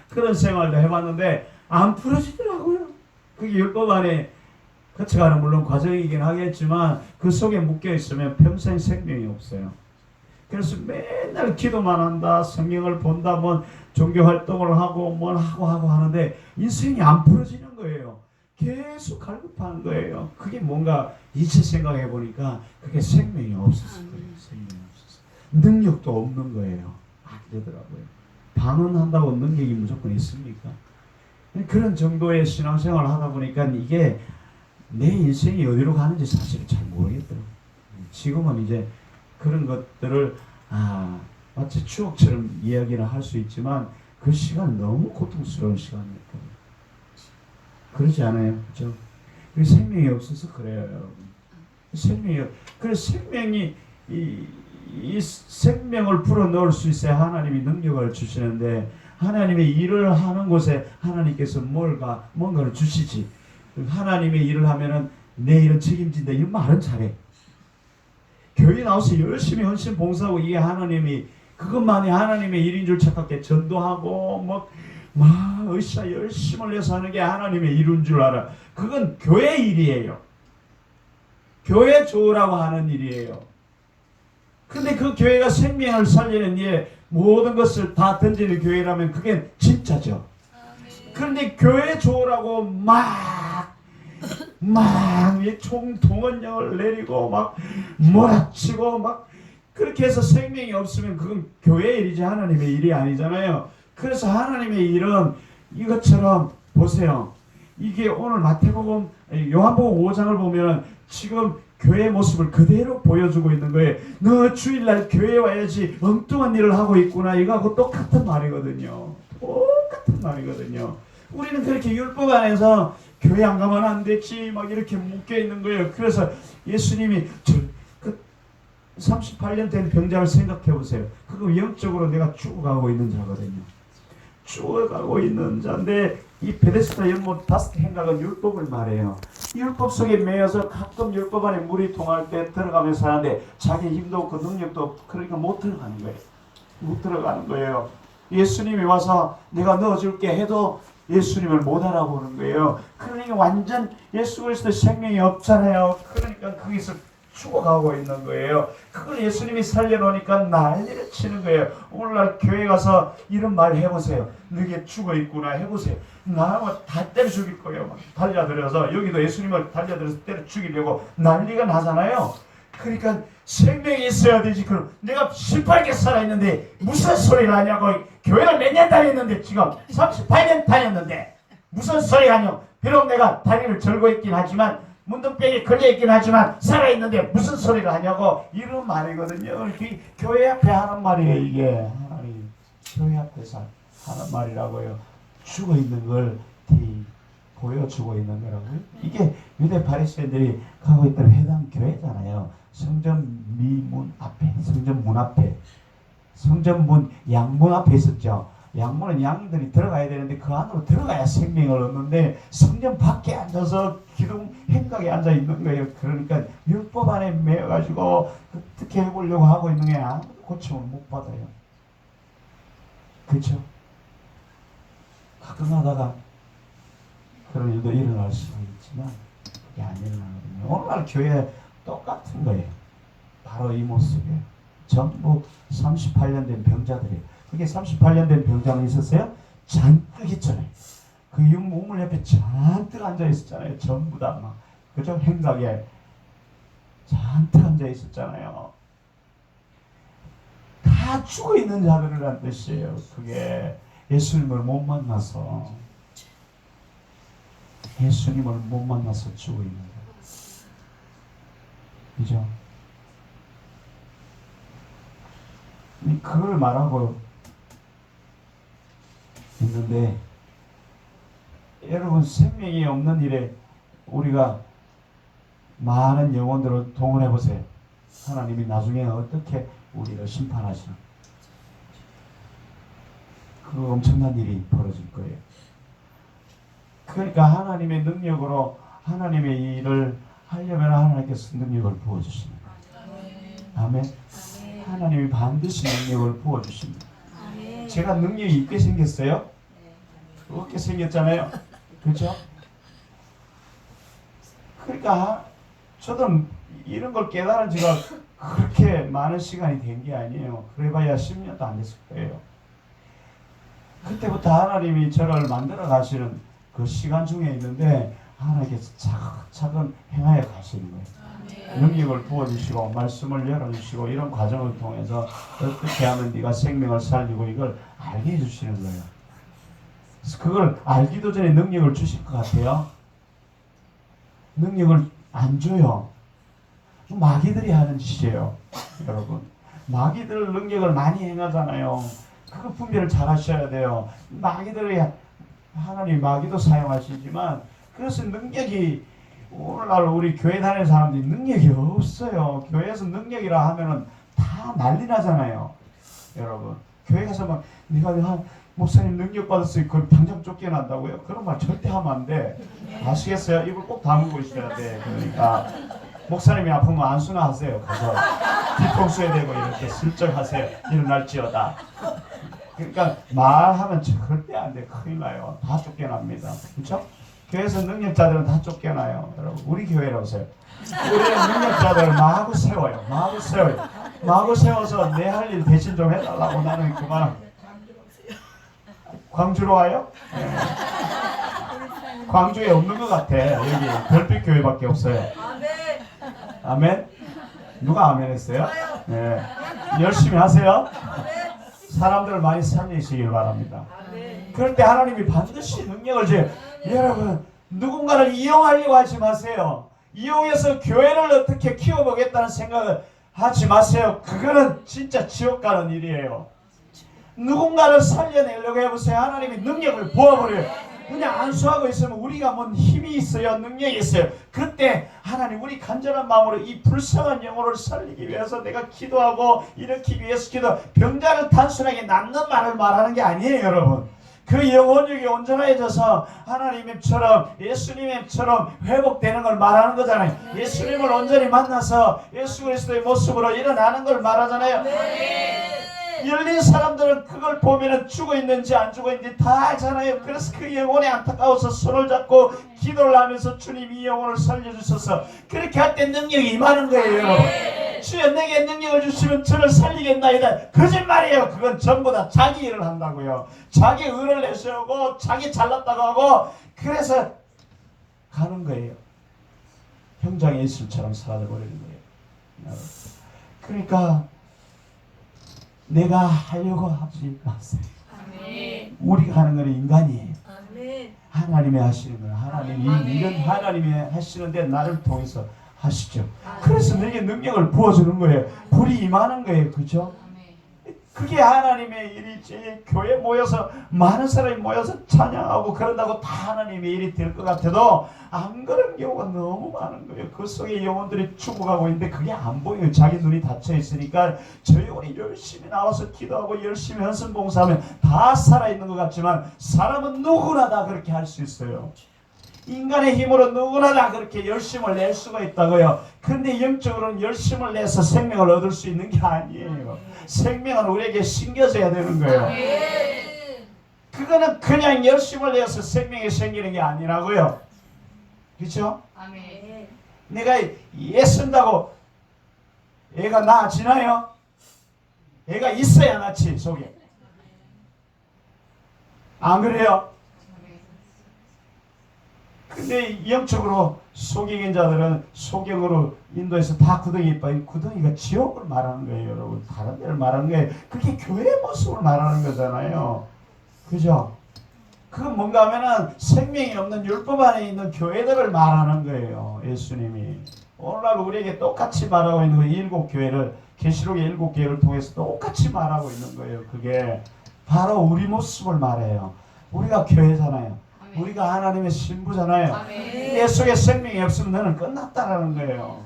그런 생활도 해봤는데 안 풀어지더라고요. 그게 율법 안에 거쳐가는 물론 과정이긴 하겠지만 그 속에 묶여 있으면 평생 생명이 없어요. 그래서 맨날 기도만 한다, 성경을 본다, 뭐 종교 활동을 하고 뭘 하고 하는데 인생이 안 풀어지는 거예요. 계속 갈급한 거예요. 그게 뭔가 이제 생각해 보니까 그게 생명이 없었어요. 생명이 없었어요. 능력도 없는 거예요. 그러더라고요. 방언한다고 능력이 무조건 있습니까? 그런 정도의 신앙생활을 하다 보니까 이게 내 인생이 어디로 가는지 사실 잘 모르겠더라고요. 지금은 이제 그런 것들을 마치 추억처럼 이야기를 할 수 있지만 그 시간 너무 고통스러운 시간이었거든요. 그렇지 않아요? 그죠? 생명이 없어서 그래요, 여러분. 그래서 생명이 이 생명을 불어넣을 수 있어야 하나님이 능력을 주시는데 하나님의 일을 하는 곳에 하나님께서 뭔가를 주시지. 하나님의 일을 하면은 내 일은 책임진다. 이런 말은 잘해. 교회 나와서 열심히 헌신 봉사하고 이게 그것만이 하나님의 일인 줄 착각해. 전도하고 막 으쌰 열심을 내서 하는 게 하나님의 일인 줄 알아. 그건 교회 일이에요. 교회 좋으라고 하는 일이에요. 근데 그 교회가 생명을 살리는 일에 모든 것을 다 던지는 교회라면 그게 진짜죠. 그런데 교회 좋으라고 막 이 총동원령을 내리고 막 몰아치고 막 그렇게 해서 생명이 없으면 그건 교회의 일이지 하나님의 일이 아니잖아요. 그래서 하나님의 일은 이것처럼 보세요. 이게 오늘 마태복음 요한복음 5장을 보면 지금 교회의 모습을 그대로 보여주고 있는 거예요. 너 주일날 교회에 와야지 엉뚱한 일을 하고 있구나. 이거하고 똑같은 말이거든요. 똑같은 말이거든요. 우리는 그렇게 율법 안에서 교회 안 가면 안 되지 막 이렇게 묶여 있는 거예요. 그래서 예수님이 그 38년 된 병자를 생각해 보세요. 그거 영적으로 내가 죽어가고 있는 자거든요. 죽어가고 있는 자인데 이 베데스다 연못 다섯 행각은 율법을 말해요. 율법 속에 매여서 가끔 율법 안에 물이 통할 때 들어가면서 사는데 자기 힘도 없고 능력도 없고 그러니까 못 들어가는 거예요. 못 들어가는 거예요. 예수님이 와서 내가 넣어줄게 해도 예수님을 못 알아보는 거예요. 그러니까 완전 예수 그리스도의 생명이 없잖아요. 그러니까 거기서 죽어가고 있는 거예요. 그걸 예수님이 살려놓으니까 난리를 치는 거예요. 오늘날 교회 가서 이런 말 해보세요. 너게 죽어있구나 해보세요. 나하고 다 때려 죽일 거예요. 막 달려들어서 여기도 예수님을 달려들어서 때려 죽이려고 난리가 나잖아요. 그러니까 생명이 있어야 되지. 그럼 내가 18개 살아있는데 무슨 소리를 하냐고. 교회를 몇 년 다녔는데 지금 38년 다녔는데 무슨 소리 하냐고. 비록 내가 다리를 절고 있긴 하지만 문둥병에 걸려있긴 하지만 살아있는데 무슨 소리를 하냐고. 이런 말이거든요. 교회 앞에 하는 말이에요. 이게 하나님 교회 앞에서 하는 말이라고요. 죽어있는 걸 보여주고 있는 거라고요. 이게 유대 바리새인들이 가고 있던 회당 교회잖아요. 성전 미문 앞에, 성전 문 앞에, 성전 문 양문 앞에 있었죠. 양문은 양들이 들어가야 되는데 그 안으로 들어가야 생명을 얻는데 성전 밖에 앉아서 기둥 행각에 앉아 있는 거예요. 그러니까 율법 안에 매여가지고 어떻게 해보려고 하고 있는 게 아무도 고침을 못 받아요. 그렇죠? 가끔 하다가 그런 일도 일어날 수가 있지만 그게 안 일어나거든요. 오늘날 교회 똑같은 거예요. 바로 이 모습이에요. 전부 38년 된 병자들이에요. 그게 38년 된 병자는 있었어요? 잔뜩 있잖아요. 그 우물 옆에 잔뜩 앉아 있었잖아요. 전부 다 막. 그죠? 행각에 잔뜩 앉아 있었잖아요. 다 죽어 있는 자들이란 뜻이에요. 그게 예수님을 못 만나서 죽어 있는 거예요. 그죠? 그걸 말하고 있는데 여러분 생명이 없는 일에 우리가 많은 영혼들을 동원해 보세요. 하나님이 나중에 어떻게 우리를 심판하시나. 그 엄청난 일이 벌어질 거예요. 그러니까 하나님의 능력으로 하나님의 일을 하려면 하나님께서 능력을 부어주십니다. 아멘. 하나님이 반드시 능력을 부어주십니다. 제가 능력이 있게 생겼어요? 없게 생겼잖아요. 그렇죠? 그러니까 저도 이런 걸 깨달은 지가 그렇게 많은 시간이 된 게 아니에요. 그래봐야 10년도 안 됐을 거예요. 그때부터 하나님이 저를 만들어 가시는 그 시간 중에 있는데 하나님께서 차근차근 행하여 가시는 거예요. 능력을 부어주시고 말씀을 열어주시고 이런 과정을 통해서 어떻게 하면 네가 생명을 살리고 이걸 알게 해주시는 거예요. 그걸 알기도 전에 능력을 주실 것 같아요. 능력을 안 줘요. 마귀들이 하는 짓이에요. 여러분 마귀들 능력을 많이 행하잖아요. 그 분별을 잘 하셔야 돼요. 마귀들이 하나님 마귀도 사용하시지만 그래서 능력이 오늘날 우리 교회 다니는 사람들이 능력이 없어요. 교회에서 능력이라 하면은 다 난리 나잖아요. 여러분 교회 가서 막 네가 목사님 능력 받았어요. 그걸 당장 쫓겨난다고요? 그런 말 절대 하면 안 돼. 아시겠어요? 입을 꼭 다물고 있어야 돼. 그러니까 목사님이 아프면 안수나 하세요. 가서 뒤통수에 대고 이렇게 슬쩍 하세요. 일어날지어다. 그러니까 말하면 절대 안 돼. 큰일 나요. 다 쫓겨납니다. 그렇죠? 교회에서 능력자들은 다 쫓겨나요. 여러분 우리 교회로 오세요. 우리는 능력자들을 마구 세워요. 마구 세워서 내 할 일 대신 좀 해달라고. 나는 그만. 광주로 와요? 네. 광주에 없는 것 같아. 여기 별빛교회밖에 없어요. 아멘. 누가 아멘 했어요? 네. 열심히 하세요. 사람들을 많이 살리시길 바랍니다. 그럴 때 하나님이 반드시 능력을 줘요. 여러분, 누군가를 이용하려고 하지 마세요. 이용해서 교회를 어떻게 키워보겠다는 생각을 하지 마세요. 그거는 진짜 지옥 가는 일이에요. 누군가를 살려내려고 해보세요. 하나님이 능력을 부어버려요. 그냥 안수하고 있으면 우리가 뭔 힘이 있어요, 능력이 있어요. 그때 하나님, 우리 간절한 마음으로 이 불쌍한 영혼을 살리기 위해서 내가 기도하고 일으키기 위해서 병자를 단순하게 낫는 말을 말하는 게 아니에요, 여러분. 그 영혼력이 온전해져서 하나님처럼, 예수님처럼 회복되는 걸 말하는 거잖아요. 예수님을 온전히 만나서 예수 그리스도의 모습으로 일어나는 걸 말하잖아요. 열린 사람들은 그걸 보면 죽어 있는지 안 죽어 있는지 다 알잖아요. 그래서 그 영혼이 안타까워서 손을 잡고 기도를 하면서 주님 이 영혼을 살려주셔서, 그렇게 할 때 능력이 임하는 거예요, 여러분. 주여 내게 능력을 주시면 저를 살리겠나이다. 거짓말이에요. 그건 전부 다 자기 일을 한다고요. 자기 의를 내세우고 자기 잘났다고 하고, 그래서 가는 거예요. 형장의 예수처럼 사라져버리는 거예요. 그러니까 내가 하려고 하지 마세요. 아멘. 우리가 하는 건 인간이에요. 아멘. 하나님이 하시는 건 하나님이 일은 하나님이 하시는데 나를 통해서 하시죠. 아멘. 그래서 내게 능력을 부어주는 거예요. 불이 임하는 거예요. 그죠? 그게 하나님의 일이지. 교회 모여서 많은 사람이 모여서 찬양하고 그런다고 다 하나님의 일이 될 것 같아도 안 그런 경우가 너무 많은 거예요. 그 속에 영혼들이 죽어가고 있는데 그게 안 보여요. 자기 눈이 닫혀 있으니까. 저 영혼이 열심히 나와서 기도하고 열심히 헌신 봉사하면 다 살아있는 것 같지만 사람은 누구나 다 그렇게 할 수 있어요. 인간의 힘으로 누구나 다 그렇게 열심을 낼 수가 있다고요. 근데 영적으로는 열심을 내서 생명을 얻을 수 있는 게 아니에요. 생명은 우리에게 심겨져야 되는 거예요. 그거는 그냥 열심을 내서 생명이 생기는 게 아니라고요. 그렇죠? 내가 애쓴다고 애가 나아지나요? 애가 있어야 낫지, 속에. 안 그래요? 근데 영적으로 소경인 자들은 소경으로 인도해서 다 구덩이 빠진 구덩이가 지옥을 말하는 거예요, 여러분. 다른 데를 말하는 거예요. 그게 교회의 모습을 말하는 거잖아요. 그죠? 그건 뭔가 하면은 생명이 없는 율법 안에 있는 교회들을 말하는 거예요, 예수님이. 오늘날 우리에게 똑같이 말하고 있는 거예요. 일곱 교회를, 계시록의 일곱 교회를 통해서 똑같이 말하고 있는 거예요. 그게 바로 우리 모습을 말해요. 우리가 교회잖아요. 우리가 하나님의 신부잖아요. 내 속에 생명이 없으면 너는 끝났다라는 거예요.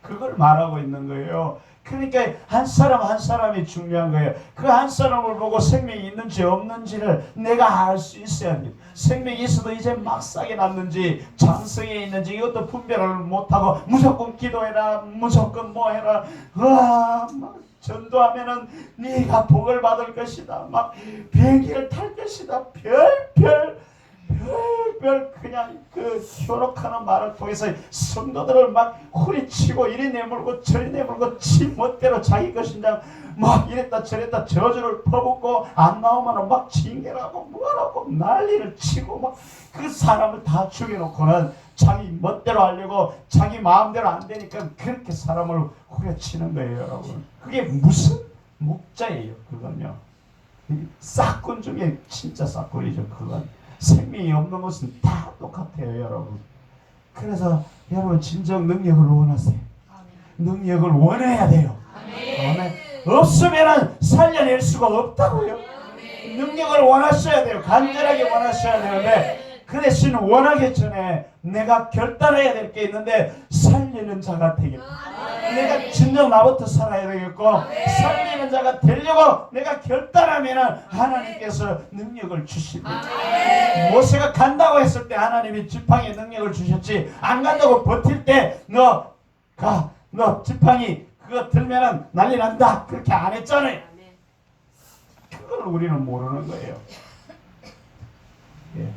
그걸 말하고 있는 거예요. 그러니까 한 사람 한 사람이 중요한 거예요. 그 한 사람을 보고 생명이 있는지 없는지를 내가 알 수 있어야 돼요. 생명이 있어도 이제 막 싹이 났는지 장성에 있는지 이것도 분별을 못하고 무조건 기도해라, 무조건 뭐 해라, 막 전도하면은 네가 복을 받을 것이다, 막 비행기를 탈 것이다, 별별 그냥 그 효력하는 말을 통해서 성도들을 막 후리치고 이리 내물고 저리 내물고 지 멋대로 자기 것인장 막 이랬다 저랬다 저주를 퍼붓고 안 나오면 막 징계라고 뭐라고 난리를 치고 막 그 사람을 다 죽여놓고는 자기 멋대로 하려고 자기 마음대로 안 되니까 그렇게 사람을 후려치는 거예요, 여러분. 그게 무슨 목자예요, 그건요. 싹군 중에 진짜 싹군이죠, 그건. 생명이 없는 것은 다 똑같아요, 여러분. 그래서 여러분 진정 능력을 원하세요. 능력을 원해야 돼요. 아멘. 없으면 살려낼 수가 없다고요. 능력을 원하셔야 돼요. 간절하게 원하셔야 되는데 그 대신 원하기 전에 내가 결단해야 될 게 있는데 살리는 자가 되겠다. 내가 진정 나부터 살아야 되겠고 살리는 자가 되려고 내가 결단하면 하나님께서 능력을 주십니다. 모세가 간다고 했을 때 하나님이 지팡이에 능력을 주셨지, 안 간다고 버틸 때 너 지팡이 그거 들면은 난리 난다 그렇게 안 했잖아요. 그걸 우리는 모르는 거예요. 예.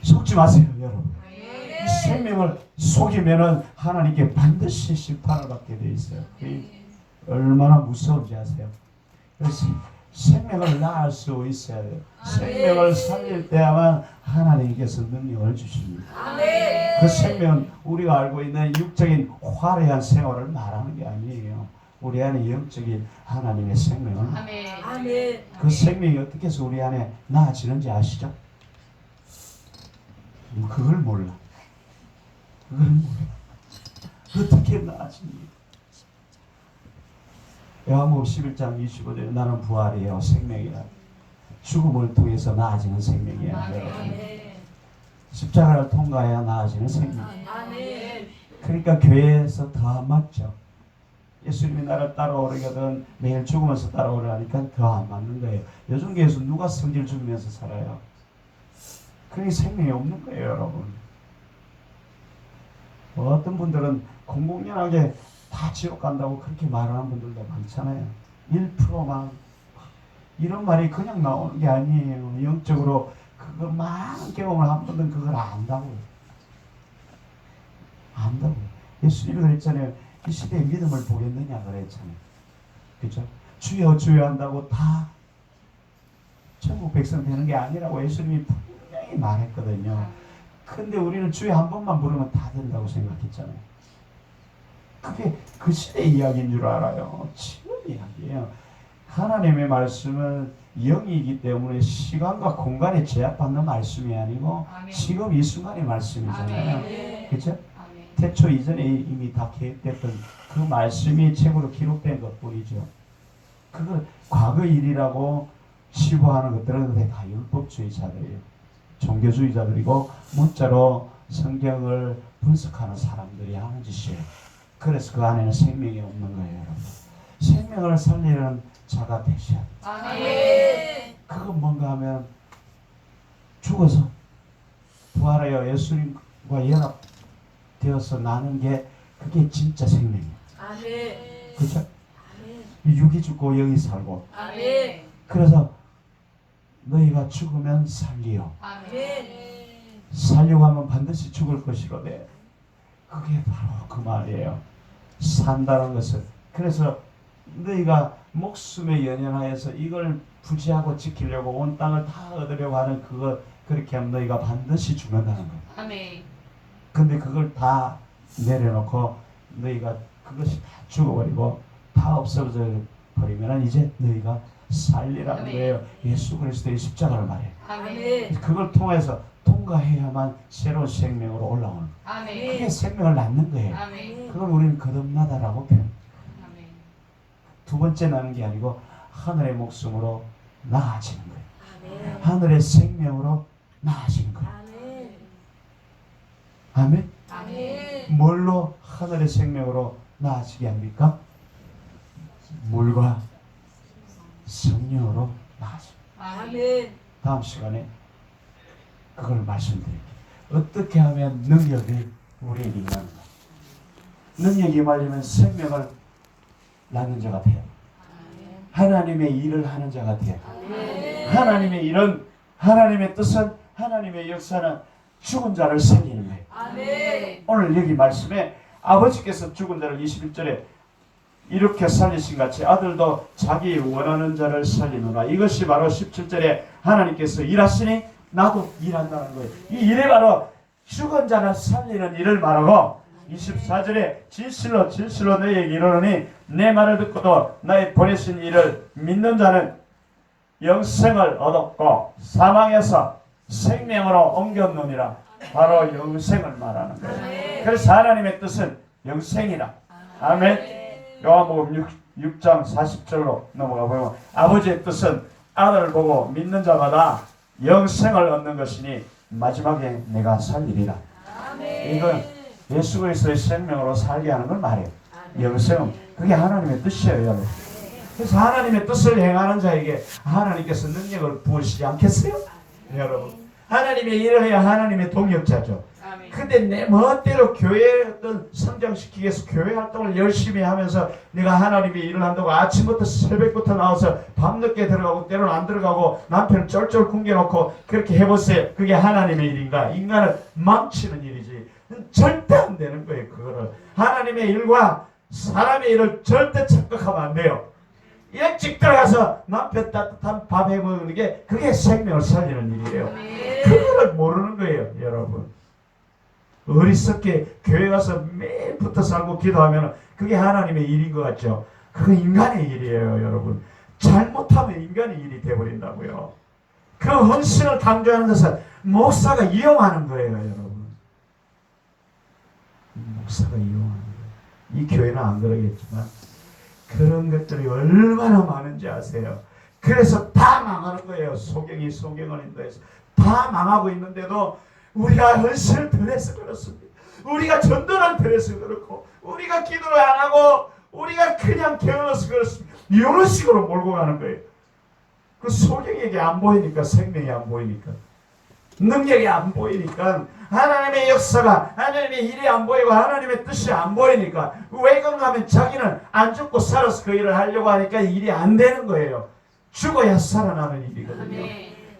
속지 마세요, 여러분. 이 생명을 속이면은 하나님께 반드시 심판을 받게 돼 있어요. 얼마나 무서운지 아세요? 그래서 생명을 낳을 수 있어야 돼요. 생명을 살릴 때야만 하나님께서 능력을 주십니다. 그 생명은 우리가 알고 있는 육적인 화려한 생활을 말하는 게 아니에요. 우리 안에 영적인 하나님의 생명을 아멘. 그 생명이 어떻게 해서 우리 안에 나아지는지 아시죠? 그걸 몰라. 그걸 몰라. 어떻게 나아지니? 요한복음 11장 25절에 나는 부활이요 생명이라. 죽음을 통해서 나아지는 생명이야. 십자가를 통과해야 나아지는 생명. 아멘. 그러니까 교회에서 더 안 맞죠. 예수님이 나를 따라오려거든 매일 죽으면서 따라오려니까 더 안 맞는 거예요. 요즘 교회에서 누가 성질 죽이면서 살아요? 그게 생명이 없는 거예요, 여러분. 어떤 분들은 공공연하게 다 지옥 간다고 그렇게 말하는 분들도 많잖아요. 1%만 이런 말이 그냥 나오는 게 아니에요. 영적으로 그거 많은 경험을 한 분들은 그걸 안다고요. 안다고요. 예수님이 그랬잖아요. 이 시대에 믿음을 보겠느냐 그랬잖아요. 그죠? 주여 주여 한다고 다 천국 백성 되는 게 아니라고 예수님이 분명히 말했거든요. 근데 우리는 주여 한 번만 부르면 다 된다고 생각했잖아요. 그게 그 시대의 이야기인 줄 알아요. 지금 이야기예요. 하나님의 말씀은 영이기 때문에 시간과 공간에 제약받는 말씀이 아니고 아멘. 지금 이 순간의 말씀이잖아요. 아멘. 그렇죠? 태초 이전에 이미 다 계획됐던 그 말씀이 책으로 기록된 것뿐이죠. 그걸 과거 일이라고 시부하는 것들은 다 율법주의자들이에요. 종교주의자들이고 문자로 성경을 분석하는 사람들이 하는 짓이에요. 그래서 그 안에는 생명이 없는 거예요, 여러분. 생명을 살리는 자가 되셔야 돼요. 아멘. 그건 뭔가 하면 죽어서 부활하여 예수님과 연합되어서 나는 게 그게 진짜 생명이에요. 아멘. 그렇죠? 아멘. 육이 죽고 영이 살고. 아멘. 그래서 너희가 죽으면 살리요. 아멘. 살려고 하면 반드시 죽을 것이로되 그게 바로 그 말이에요. 산다는 것은. 그래서 너희가 목숨에 연연하여서 이걸 부지하고 지키려고 온 땅을 다 얻으려고 하는 그거 그렇게 하면 너희가 반드시 죽는다는 거예요. 아멘. 근데 그걸 다 내려놓고 너희가 그것이 다 죽어버리고 다 없어져 버리면 이제 너희가 살리라는 거예요. 예수 그리스도의 십자가를 말해요. 아멘. 그걸 통해서 통과해야만 새로운 생명으로 올라오는 거예요. 아멘. 그게 생명을 낳는 거예요. 아멘. 그걸 우리는 거듭나다라고 표현해요. 아멘. 두 번째 나는 게 아니고 하늘의 목숨으로 나아지는 거예요. 아멘. 하늘의 생명으로 나아지는 거예요. 아멘. 아멘. 뭘로 하늘의 생명으로 나아지게 합니까? 물과 성령으로 나아집니다. 아멘. 다음 시간에 그걸 말씀드릴게요. 어떻게 하면 능력이 우리에게 임하는가? 능력이 임하려면 생명을 낳는 자가 돼요. 하나님의 일을 하는 자가 돼요. 하나님의 일은, 하나님의 뜻은, 하나님의 역사는 죽은 자를 살리는 거예요. 아멘. 오늘 여기 말씀에 아버지께서 죽은 자를 21절에 이렇게 살리신 같이 아들도 자기 원하는 자를 살리노라. 이것이 바로 17절에 하나님께서 일하시니 나도 일한다는 거예요. 이 일이 바로 죽은 자를 살리는 일을 말하고 24절에 진실로 진실로 너희에게 이르노니 내 말을 듣고도 나의 보내신 이를 믿는 자는 영생을 얻었고 사망에서 생명으로 옮겼느니라. 바로 영생을 말하는 거예요. 그래서 하나님의 뜻은 영생이라. 아멘. 요한복음 6장 40절로 넘어가 보면 아버지의 뜻은 아들을 보고 믿는 자마다 영생을 얻는 것이니 마지막에 내가 살리리라. 이건 예수 그리스도의 생명으로 살게 하는 걸 말해요. 영생은 그게 하나님의 뜻이에요, 여러분. 그래서 하나님의 뜻을 행하는 자에게 하나님께서 능력을 부으시지 않겠어요? 여러분, 하나님의 일을 해야 하나님의 동역자죠. 근데 내 멋대로 교회 어떤 성장시키기 위해서 교회 활동을 열심히 하면서 내가 하나님의 일을 한다고 아침부터 새벽부터 나와서 밤늦게 들어가고 때로는 안 들어가고 남편을 쩔쩔 굶겨놓고 그렇게 해보세요. 그게 하나님의 일인가? 인간을 망치는 일이지. 절대 안 되는 거예요. 그거를 하나님의 일과 사람의 일을 절대 착각하면 안 돼요. 일찍 들어가서 남편 따뜻한 밥 해먹는 게 그게 생명을 살리는 일이에요. 그거를 모르는 거예요, 여러분. 어리석게 교회 가서 매일 붙어 살고 기도하면 그게 하나님의 일인 것 같죠. 그거 인간의 일이에요, 여러분. 잘못하면 인간의 일이 되어버린다고요. 그 헌신을 강조하는 것은 목사가 이용하는 거예요, 여러분. 목사가 이용하는 거예요. 이 교회는 안 그러겠지만 그런 것들이 얼마나 많은지 아세요? 그래서 다 망하는 거예요. 소경을 인도해서 다 망하고 있는데도 우리가 헌신을 덜 해서 그렇습니다. 우리가 전도를 덜 해서 그렇고 우리가 기도를 안 하고 우리가 그냥 게을러서 그렇습니다. 이런 식으로 몰고 가는 거예요. 그 소경에게 안 보이니까, 생명이 안 보이니까, 능력이 안 보이니까, 하나님의 역사가, 하나님의 일이 안 보이고 하나님의 뜻이 안 보이니까, 왜 그런가 하면 자기는 안 죽고 살아서 그 일을 하려고 하니까 일이 안 되는 거예요. 죽어야 살아나는 일이거든요.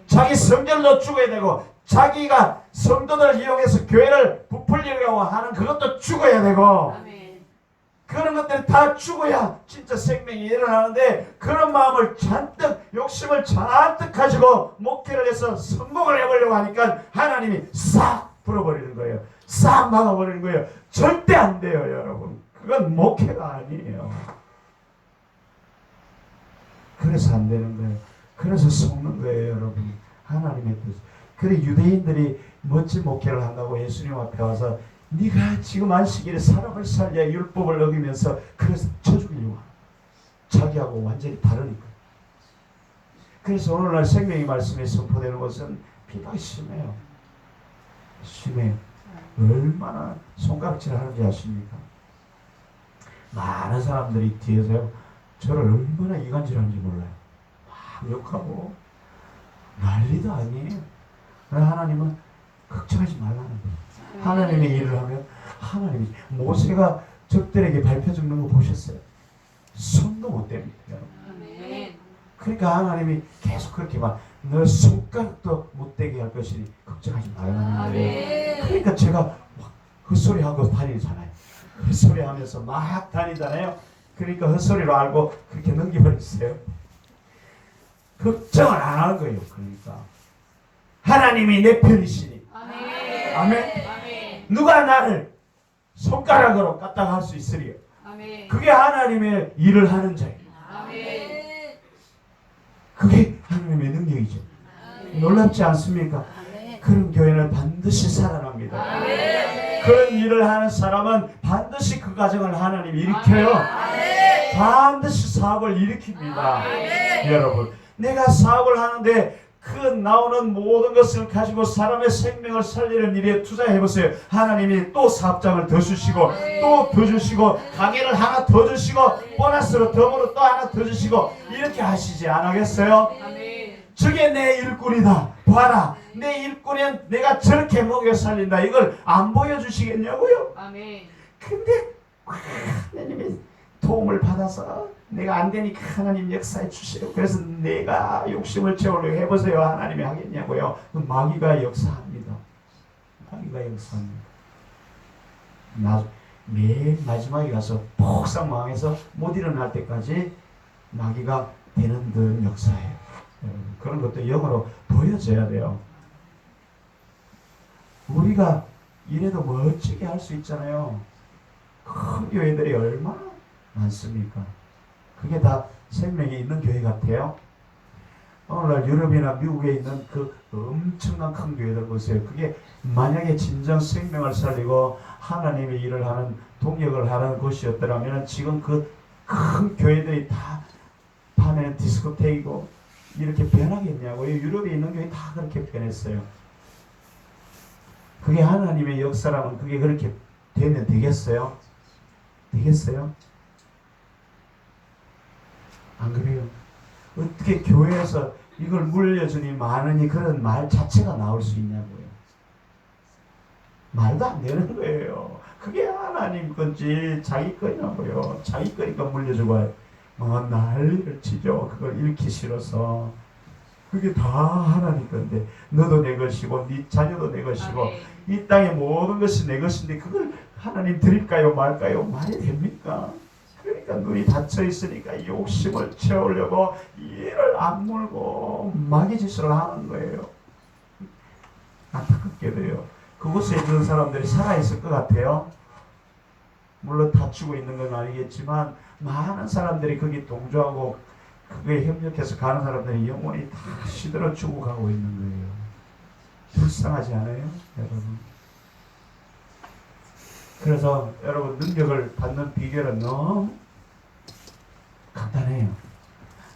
자기 성전도 죽어야 되고 자기가 성도들을 이용해서 교회를 부풀리려고 하는 그것도 죽어야 되고 그런 것들이 다 죽어야 진짜 생명이 일어나는데, 그런 마음을 잔뜩, 욕심을 잔뜩 가지고 목회를 해서 성공을 해보려고 하니까 하나님이 싹 불어버리는 거예요. 싹 막아버리는 거예요. 절대 안 돼요, 여러분. 그건 목회가 아니에요. 그래서 안 되는 거예요. 그래서 속는 거예요, 여러분. 하나님의 뜻. 그래 유대인들이 멋진 목회를 한다고 예수님 앞에 와서 네가 지금 안식일에 사람을 살려 율법을 어기면서 그래서 쳐 죽이려고 하는, 자기하고 완전히 다르니까. 그래서 오늘날 생명의 말씀이 선포되는 것은 비박이 심해요. 심해요. 얼마나 손가락질 하는지 아십니까? 많은 사람들이 뒤에서요, 저를 얼마나 이간질하는지 몰라요. 막 욕하고 난리도 아니에요. 하나님은 걱정하지 말라는 거예요. 하나님의 일을 하면 하나님이, 모세가 적들에게 밟혀 죽는 거 보셨어요? 손도 못 댑니다, 여러분. 그러니까 하나님이 계속 그렇게 막 너 손가락도 못 대게 할 것이니 걱정하지 말라는 거예요. 그러니까 제가 막 헛소리하고 다니잖아요. 헛소리하면서 막 다니잖아요. 그러니까 헛소리로 알고 그렇게 넘겨버렸어요. 걱정을 안 하는 거예요. 그러니까 하나님이 내 편이시니. 아멘. 누가 나를 손가락으로 까딱할 수 있으리요. 그게 하나님의 일을 하는 자예요. 그게 하나님의 능력이죠. 놀랍지 않습니까? 그런 교회는 반드시 살아납니다. 그런 일을 하는 사람은 반드시 그 가정을 하나님이 일으켜요. 반드시 사업을 일으킵니다. 여러분, 내가 사업을 하는데 그 나오는 모든 것을 가지고 사람의 생명을 살리는 일에 투자해보세요. 하나님이 또 사업장을 더 주시고 또 더 주시고 가게를 하나 더 주시고 보너스로 덤으로 또 하나 더 주시고 이렇게 하시지 않겠어요? 저게 내 일꾼이다. 봐라, 내 일꾼은 내가 저렇게 먹여 살린다. 이걸 안 보여주시겠냐고요? 근데 하나님의 도움을 받아서 내가 안 되니까 하나님 역사해 주시려고, 그래서 내가 욕심을 채우려고 해보세요. 하나님이 하겠냐고요? 마귀가 역사합니다. 마귀가 역사합니다. 맨 마지막에 가서 폭삭 망해서 못 일어날 때까지 마귀가 되는 듯 역사해요. 그런 것도 영어로 보여줘야 돼요. 우리가 이래도 멋지게 할 수 있잖아요. 큰 교회들이 얼마나 많습니까? 그게 다 생명이 있는 교회 같아요. 오늘날 유럽이나 미국에 있는 그 엄청난 큰 교회들 보세요. 그게 만약에 진정 생명을 살리고 하나님의 일을 하는, 동역을 하는 곳이었더라면 지금 그 큰 교회들이 다 밤에는 디스코테이고 이렇게 변하겠냐고요. 유럽에 있는 교회 다 그렇게 변했어요. 그게 하나님의 역사라면 그게 그렇게 되면 되겠어요? 되겠어요? 안 그래요? 어떻게 교회에서 이걸 물려주니 많으니 그런 말 자체가 나올 수 있냐고요. 말도 안 되는 거예요. 그게 하나님 건지 자기 거냐고요. 자기 거니까 물려주고 난리를 치죠. 그걸 잃기 싫어서. 그게 다 하나님 건데, 너도 내 것이고 네 자녀도 내 것이고 이 땅의 모든 것이 내 것인데 그걸 하나님 드릴까요 말까요? 말이 됩니까? 그러니까 눈이 닫혀 있으니까 욕심을 채우려고 이를 악물고 마귀짓을 하는 거예요. 안타깝게도요. 그곳에 있는 사람들이 살아있을 것 같아요? 물론 다치고 있는 건 아니겠지만 많은 사람들이 거기 동조하고 그거에 협력해서 가는 사람들이 영원히 다 시들어 죽어가고 있는 거예요. 불쌍하지 않아요, 여러분? 그래서 여러분 능력을 받는 비결은 너무 간단해요.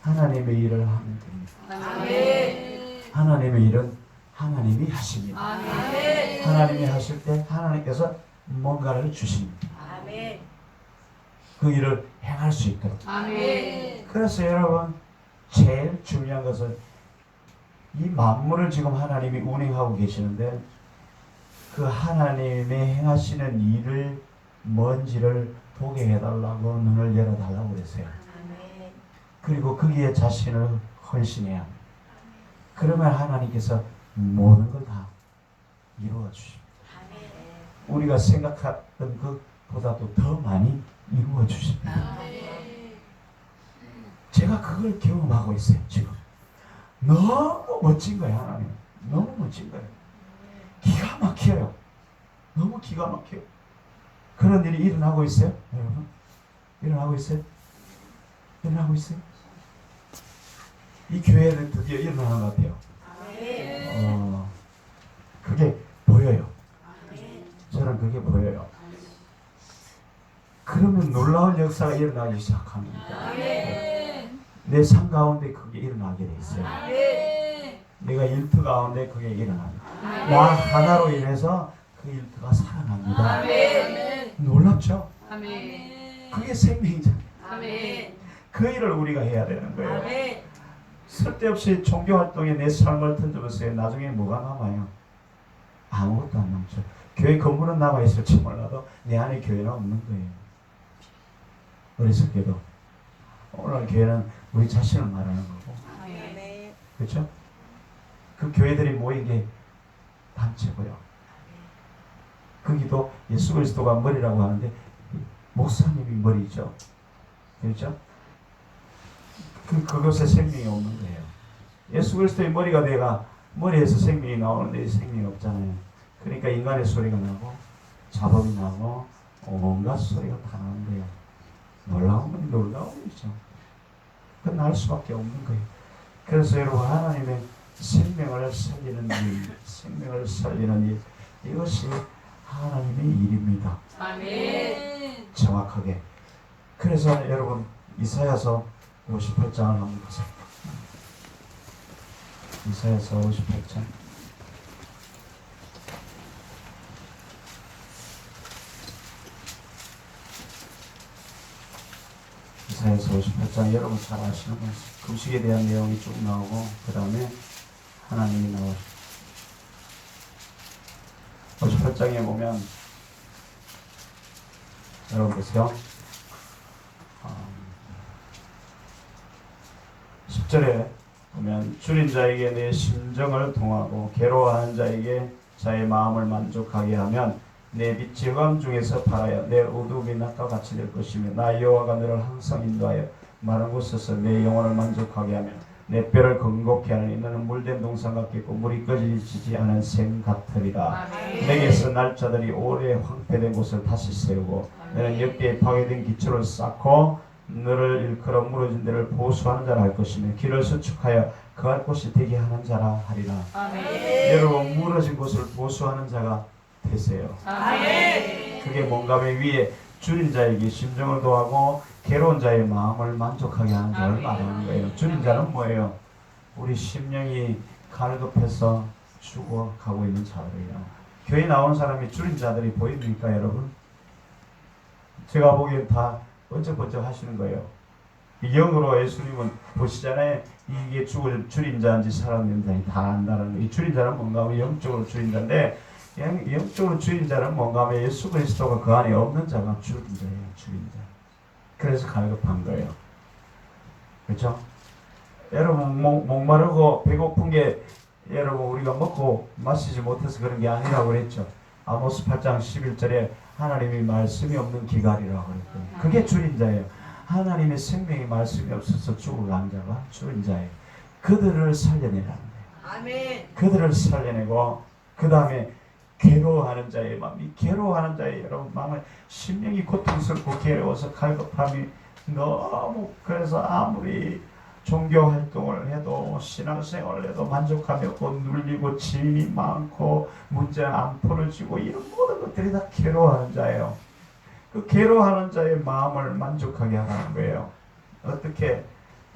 하나님의 일을 하면 됩니다. 아멘. 하나님의 일은 하나님이 하십니다. 아멘. 하나님이 하실 때 하나님께서 뭔가를 주십니다. 아멘. 그 일을 행할 수 있도록. 아멘. 그래서 여러분 제일 중요한 것은 이 만물을 지금 하나님이 운행하고 계시는데 그 하나님의 행하시는 일을 뭔지를 보게 해달라고 눈을 열어달라고 그랬어요. 아멘. 그리고 거기에 자신을 헌신해야 합니다. 그러면 하나님께서 모든 걸 다 이루어 주십니다. 아멘. 우리가 생각했던 것보다도 더 많이 이루어 주십니다. 아멘. 제가 그걸 경험하고 있어요. 지금 너무 멋진 거예요. 하나님 너무 멋진 거예요. 기가 막혀요. 너무 기가 막혀요. 그런 일이 일어나고 있어요. 여러분 일어나고 있어요. 일어나고 있어요. 이 교회는 드디어 일어나는 것 같아요. 아멘. 그게 보여요. 아멘. 저는 그게 보여요. 그러면 놀라운 역사가 일어나기 시작합니다. 아멘. 내 삶 가운데 그게 일어나게 돼 있어요. 아멘. 내가 일터 가운데 그게 일어납니다. 아멘. 나 하나로 인해서 그 일터가 살아납니다. 아멘. 놀랍죠? 아멘. 그게 생명이잖아요. 아멘. 그 일을 우리가 해야 되는 거예요. 아멘. 쓸데없이 종교활동에 내 삶을 던져보세요. 나중에 뭐가 남아요? 아무것도 안 남죠. 교회 건물은 남아있을지 몰라도 내 안에 교회는 없는 거예요. 어리석게도 오늘 교회는 우리 자신을 말하는 거고, 아멘. 그렇죠? 그 교회들이 모인 게 단체고요. 거기도 예수 그리스도가 머리라고 하는데 목사님이 머리죠. 그렇죠? 그것에 생명이 없는 거예요. 예수 그리스도의 머리가 내가 머리에서 생명이 나오는데 생명이 없잖아요. 그러니까 인간의 소리가 나고 자범이 나고 온갖 소리가 다 나는 거예요. 놀라운 일이죠. 그건 날 수밖에 없는 거예요. 그래서 여러분 하나님의 생명을 살리는 일, 생명을 살리는 일, 이것이 하나님의 일입니다. 아멘. 정확하게. 그래서 여러분 이사야서 58장을 한번 보세요. 이사야서 58장. 이사야서 58장 여러분 잘 아시는 거예요. 금식에 대한 내용이 쭉 나오고 그 다음에 하나님이 나오죠. 58장에 보면 여러분 보세요. 10절에 보면 줄인 자에게 내 심정을 통하고 괴로워하는 자에게 자의 마음을 만족하게 하면 내 빛이 흑암 중에서 발하여 내 어두움이 낮과 같이 될 것이며 나 여호와가 너를 항상 인도하여 마른 곳에서 내 영혼을 만족하게 하며 내 뼈를 건고케 하느니 너는 물된 동산 같겠고 물이 꺼지지 않은 샘 같으리라. 아멘. 내게서 날짜들이 오래 황폐된 곳을 다시 세우고 너는 역대에 파괴된 기초를 쌓고 너를 일컬어 무너진 데를 보수하는 자라 할 것이며 길을 수축하여 그할 곳이 되게 하는 자라 하리라. 아멘. 여러분 무너진 곳을 보수하는 자가 되세요. 아멘. 그게 뭔가면 위에 줄인 자에게 심정을 도하고 괴로운 자의 마음을 만족하게 하는 자를 아멘. 말하는 거예요. 줄인 자는 뭐예요? 우리 심령이 갈급해서 죽어가고 있는 자들이에요. 교회 나오는 사람이 줄인 자들이 보입니까 여러분? 제가 보기엔 다 번쩍번쩍 하시는 거예요. 영으로 예수님은 보시잖아요. 이게 줄인 자인지 살아있는 자인지 다 안다는 거예요. 이 줄인 자는 뭔가 하면 영적으로 줄인 자인데 영적으로 줄인 자는 뭔가 하면 예수 그리스도가 그 안에 없는 자가 줄인 자예요. 줄인 자. 그래서 갈급한 거예요. 그렇죠? 여러분 목마르고 배고픈 게 여러분 우리가 먹고 마시지 못해서 그런 게 아니라고 그랬죠. 아모스 8장 11절에 하나님이 말씀이 없는 기갈이라고 그랬거든요. 그게 줄인 자예요. 하나님의 생명이 말씀이 없어서 죽어간 자가 줄인 자예요. 그들을 살려내라는 거예요. 아멘. 그들을 살려내고 그 다음에 괴로워하는 자의 마음, 이 괴로워하는 자의 여러분 마음을 심령이 고통스럽고 괴로워서 갈급함이 너무 그래서 아무리 종교 활동을 해도 신앙생활을 해도 만족함이 없고 눌리고 짐이 많고 문제는 안 풀어지고 이런 모든 것들이 다 괴로워하는 자예요. 그 괴로워하는 자의 마음을 만족하게 하는 거예요. 어떻게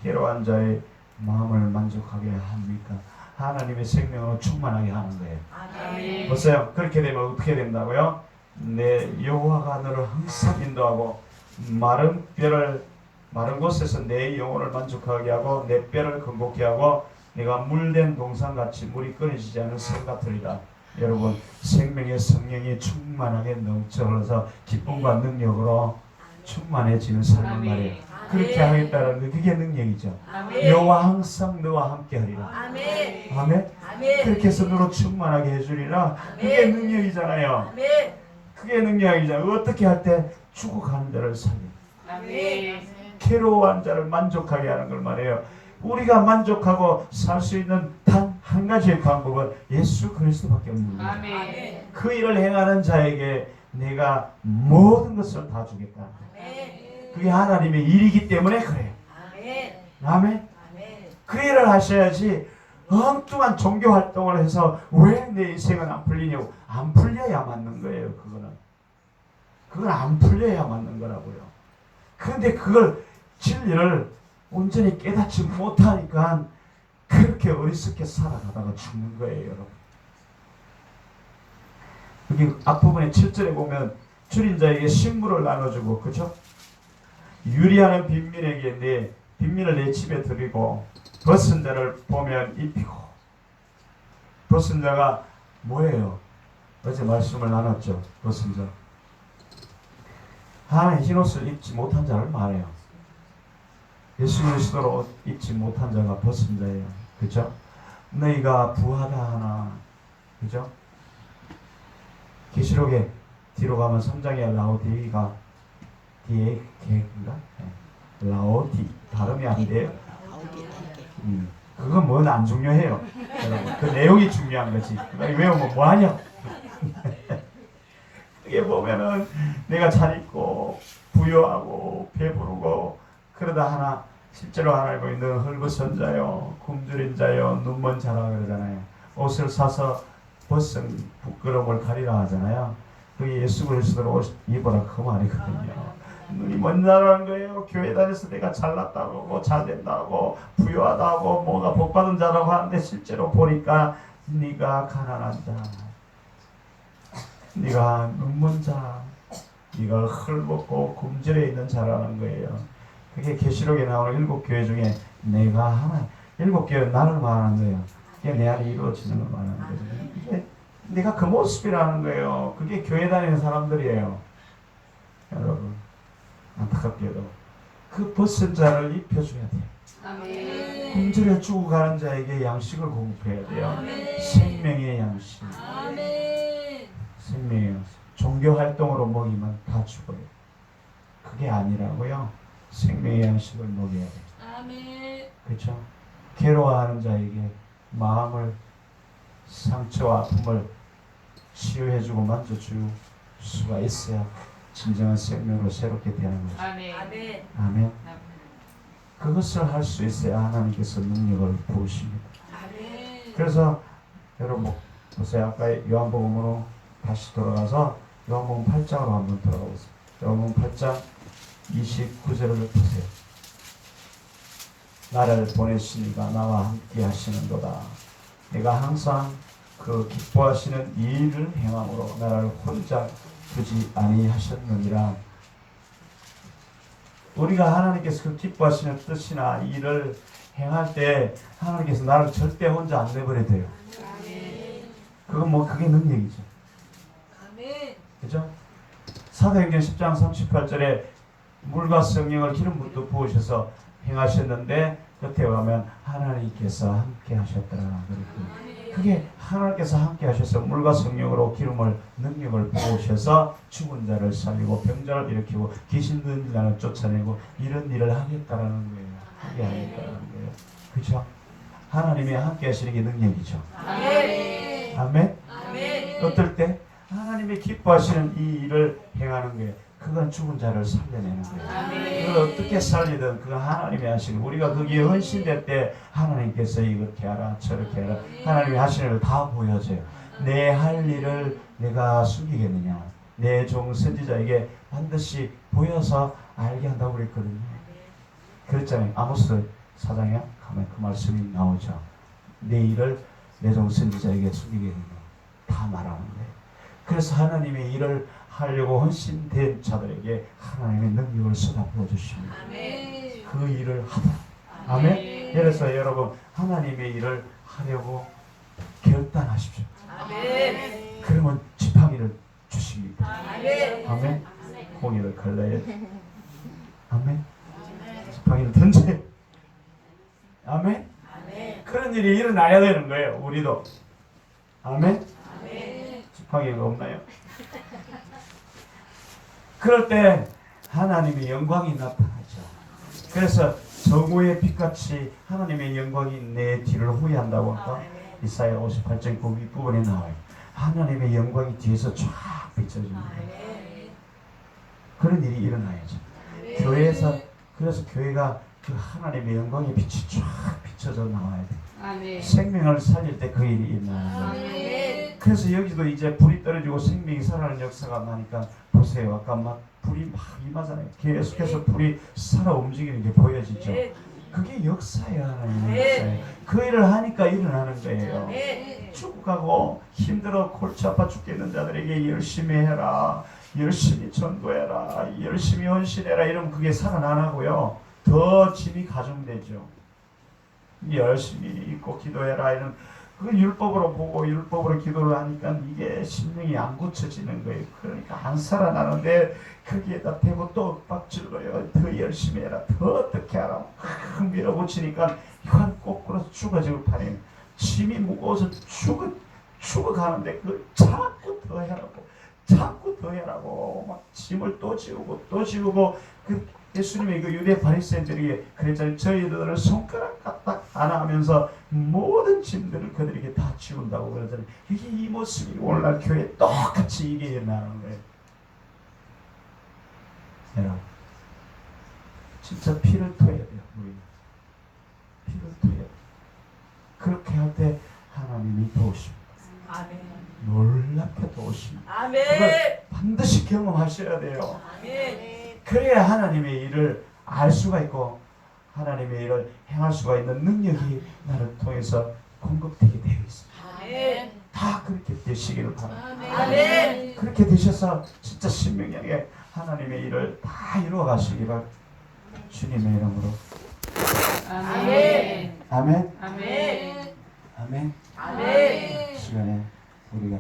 괴로워한 자의 마음을 만족하게 합니까? 하나님의 생명으로 충만하게 하는 거예요. 아멘. 보세요. 그렇게 되면 어떻게 된다고요? 내 여호와가 너를 항상 인도하고 마른 곳에서 내 영혼을 만족하게 하고 내 뼈를 건강케 하고 내가 물된 동산같이 물이 끊어지지 않은 샘 같으리라. 여러분 생명의 성령이 충만하게 넘쳐 흘러서 기쁨과 능력으로 충만해지는 삶을 말이에요. 그렇게 하겠다는 게 그게 능력이죠. 아멘. 여호와 항상 너와 함께 하리라. 아멘. 아멘. 아멘. 그렇게 해서 너로 충만하게 해주리라. 그게 능력이잖아요. 아멘. 그게 능력이잖아요. 어떻게 할 때 죽어가는 자를 살리고 아멘. 괴로워한 자를 만족하게 하는 걸 말해요. 우리가 만족하고 살 수 있는 단 한 가지의 방법은 예수 그리스도밖에 없는 거예요. 아멘. 그 일을 행하는 자에게 내가 모든 것을 다 주겠다. 아멘. 그게 하나님의 일이기 때문에 그래요. 아멘. 아멘. 아멘. 그 일을 하셔야지 엉뚱한 종교 활동을 해서 왜 내 인생은 안 풀리냐고. 안 풀려야 맞는 거예요. 그건 안 풀려야 맞는 거라고요. 그런데 그걸 진리를 온전히 깨닫지 못하니까 그렇게 어리석게 살아가다가 죽는 거예요, 여러분. 여기 앞부분에 7절에 보면 줄인 자에게 식물을 나눠주고, 그죠? 유리하는 빈민에게 빈민을 내 집에 들이고 벗은 자를 보면 입히고. 벗은 자가 뭐예요? 어제 말씀을 나눴죠. 벗은 자. 하나의 흰옷을 입지 못한 자를 말해요. 예수 그리스도로 옷 입지 못한 자가 벗은 자예요. 그죠? 너희가 부하다 하나. 그죠? 계시록에 뒤로 가면 3장에 라오디가 디에게인가? 라오디 발음이 안 돼요. 그건 뭐는 안 중요해요. 여러분 그 내용이 중요한 거지. 외우면 뭐하냐? 그게 보면은 내가 잘 입고 부유하고 배부르고 그러다 하나 실제로 하나님이 너 헐벗은 자요 굶주린 자요 눈먼 자라 그러잖아요. 옷을 사서 벗은 부끄러움을 가리라 하잖아요. 그게 예수 그리스도로 옷 입어라 그 말이거든요. 눈이 먼 자라는 거예요. 교회 다녀서 내가 잘났다고 하고 잘된다고 부유하다고 뭐가 복받은 자라고 하는데 실제로 보니까 네가 가난한 자, 네가 눈먼 자, 네가 헐벗고 굶주려 있는 자라는 거예요. 그게 계시록에 나오는 7교회 중에 내가 하나 7교회는 나를 말하는 거예요. 그게 내 안에 이루어지는 걸 말하는 거예요. 이게 내가 그 모습이라는 거예요. 그게 교회 다니는 사람들이에요. 여러분 안타깝게도 그 벗은 자를 입혀줘야 돼요. 아멘. 굶주려 죽어가는 자에게 양식을 공급해야 돼요. 아멘. 생명의 양식. 아멘. 생명의 양식. 종교 활동으로 먹이면 다 죽어요. 그게 아니라고요. 생명의 양식을 먹여야 돼요. 아멘. 그렇죠? 괴로워하는 자에게 마음을 상처와 아픔을 치유해주고 만져줄 수가 있어야 진정한 생명으로 새롭게 되는 거죠. 아멘. 아멘. 아멘. 그것을 할 수 있어야 하나님께서 능력을 부으십니다. 아멘. 그래서 여러분 보세요. 아까 요한복음으로 다시 돌아가서 요한복음 8장으로 한번 돌아가보세요. 요한복음 8장 29절을 보세요. 나를 보내시니가 나와 함께 하시는도다. 내가 항상 그 기뻐하시는 이 일을 행함으로 나를 혼자 두지 아니하셨느니라. 우리가 하나님께서 그 기뻐하시는 뜻이나 일을 행할 때 하나님께서 나를 절대 혼자 안 내버려 둬요. 그건 그게 능력이죠. 아멘. 그죠? 사도행전 10장 38절에 물과 성령을 기름 부으셔서 행하셨는데 곁에 가면 하나님께서 함께 하셨더라. 그게 하나님께서 함께 하셔서 물과 성령으로 기름을 능력을 부으셔서 죽은 자를 살리고 병자를 일으키고 귀신 들린 자를 쫓아내고 이런 일을 하겠다라는 거예요. 하게 하겠다라는 거예요. 그렇죠? 하나님이 함께 하시는 게 능력이죠. 아멘. 아멘. 아멘. 어떨 때? 하나님이 기뻐하시는 이 일을 행하는 게 그건 죽은 자를 살려내는 거예요. 그걸 어떻게 살리든 그건 하나님이 하시는, 우리가 거기에 헌신될 때 하나님께서 이렇게 하라 저렇게 하라 하나님이 하시는 걸 다 보여줘요. 내 할 일을 내가 숨기겠느냐, 내 종 선지자에게 반드시 보여서 알게 한다고 그랬거든요. 그랬잖아요. 아모스 4장에 가면 그 말씀이 나오죠. 내 일을 내 종 선지자에게 숨기겠느냐 다 말하는 거예요. 그래서 하나님의 일을 하려고 헌신된 자들에게 하나님의 능력을 쏟아부어 주십니다. 그 일을 하다. 아멘. 그래서 여러분 하나님의 일을 하려고 결단하십시오. 그러면 지팡이를 주십니다. 아멘. 공의를 걸러야 돼. 아멘. 지팡이를 던져요. 아멘. 그런 일이 일어나야 되는 거예요. 우리도. 아멘. 지팡이가 없나요? 그럴 때 하나님의 영광이 나타나죠. 그래서 저고의 빛같이 하나님의 영광이 내 뒤를 후회한다고 아까 이사야 58장 9 윗부분에 나와요. 하나님의 영광이 뒤에서 쫙 비춰집니다. 그런 일이 일어나야죠. 교회에서, 그래서 교회가 그 하나님의 영광의 빛이 쫙 비춰져 나와야 돼. 생명을 살릴 때 그 일이 일어나는 거예요. 그래서 여기도 이제 불이 떨어지고 생명이 살아나는 역사가 나니까 보세요. 아까 막 불이 막 임하잖아요. 계속해서 불이 살아 움직이는 게 보여지죠. 그게 역사예요. 하나님의 역사예요. 그 일을 하니까 일어나는 거예요. 죽어가고 힘들어 골치 아파 죽겠는 자들에게 열심히 해라, 열심히 전도해라, 열심히 헌신해라 이러면 그게 살아나고요. 더 짐이 가중되죠. 열심히 읽고 기도해라 이런, 그 율법으로 보고 율법으로 기도를 하니까 이게 심령이 안 고쳐지는 거예요. 그러니까 안 살아나는데 거기에다 대고 또 윽박질러요. 더 열심히 해라, 더 어떻게 하라, 밀어붙이니까 이건 거꾸로 죽어지고 판이에요. 짐이 무거워서 죽어가는데 그걸 자꾸 더 해라고, 자꾸 더 해라고 막 짐을 또 지우고 또 지우고. 그 예수님이 그 유대 바리새인들에게 그랬잖아요. 저희들을 손가락 까딱 하나 하면서 모든 짐들을 그들에게 다 지운다고 그러잖아요. 이게 이 모습이 오늘날 교회에 똑같이 이게 일어나는 거예요. 여러분 진짜 피를 토해야 돼요. 우리는 피를 토해야 돼요. 그렇게 할 때 하나님이 도우십니다. 놀랍게 도우십니다. 그걸 반드시 경험하셔야 돼요. 그래야 하나님의 일을 알 수가 있고 하나님의 일을 행할 수가 있는 능력이 나를 통해서 공급되게 되어 있습니다. 다 그렇게 되시기를 바랍니다. 그렇게 되셔서 진짜 신명하게 하나님의 일을 다 이루어 가시기 바랍니다. 주님의 이름으로 아멘. 아멘. 아멘. 시간에 우리가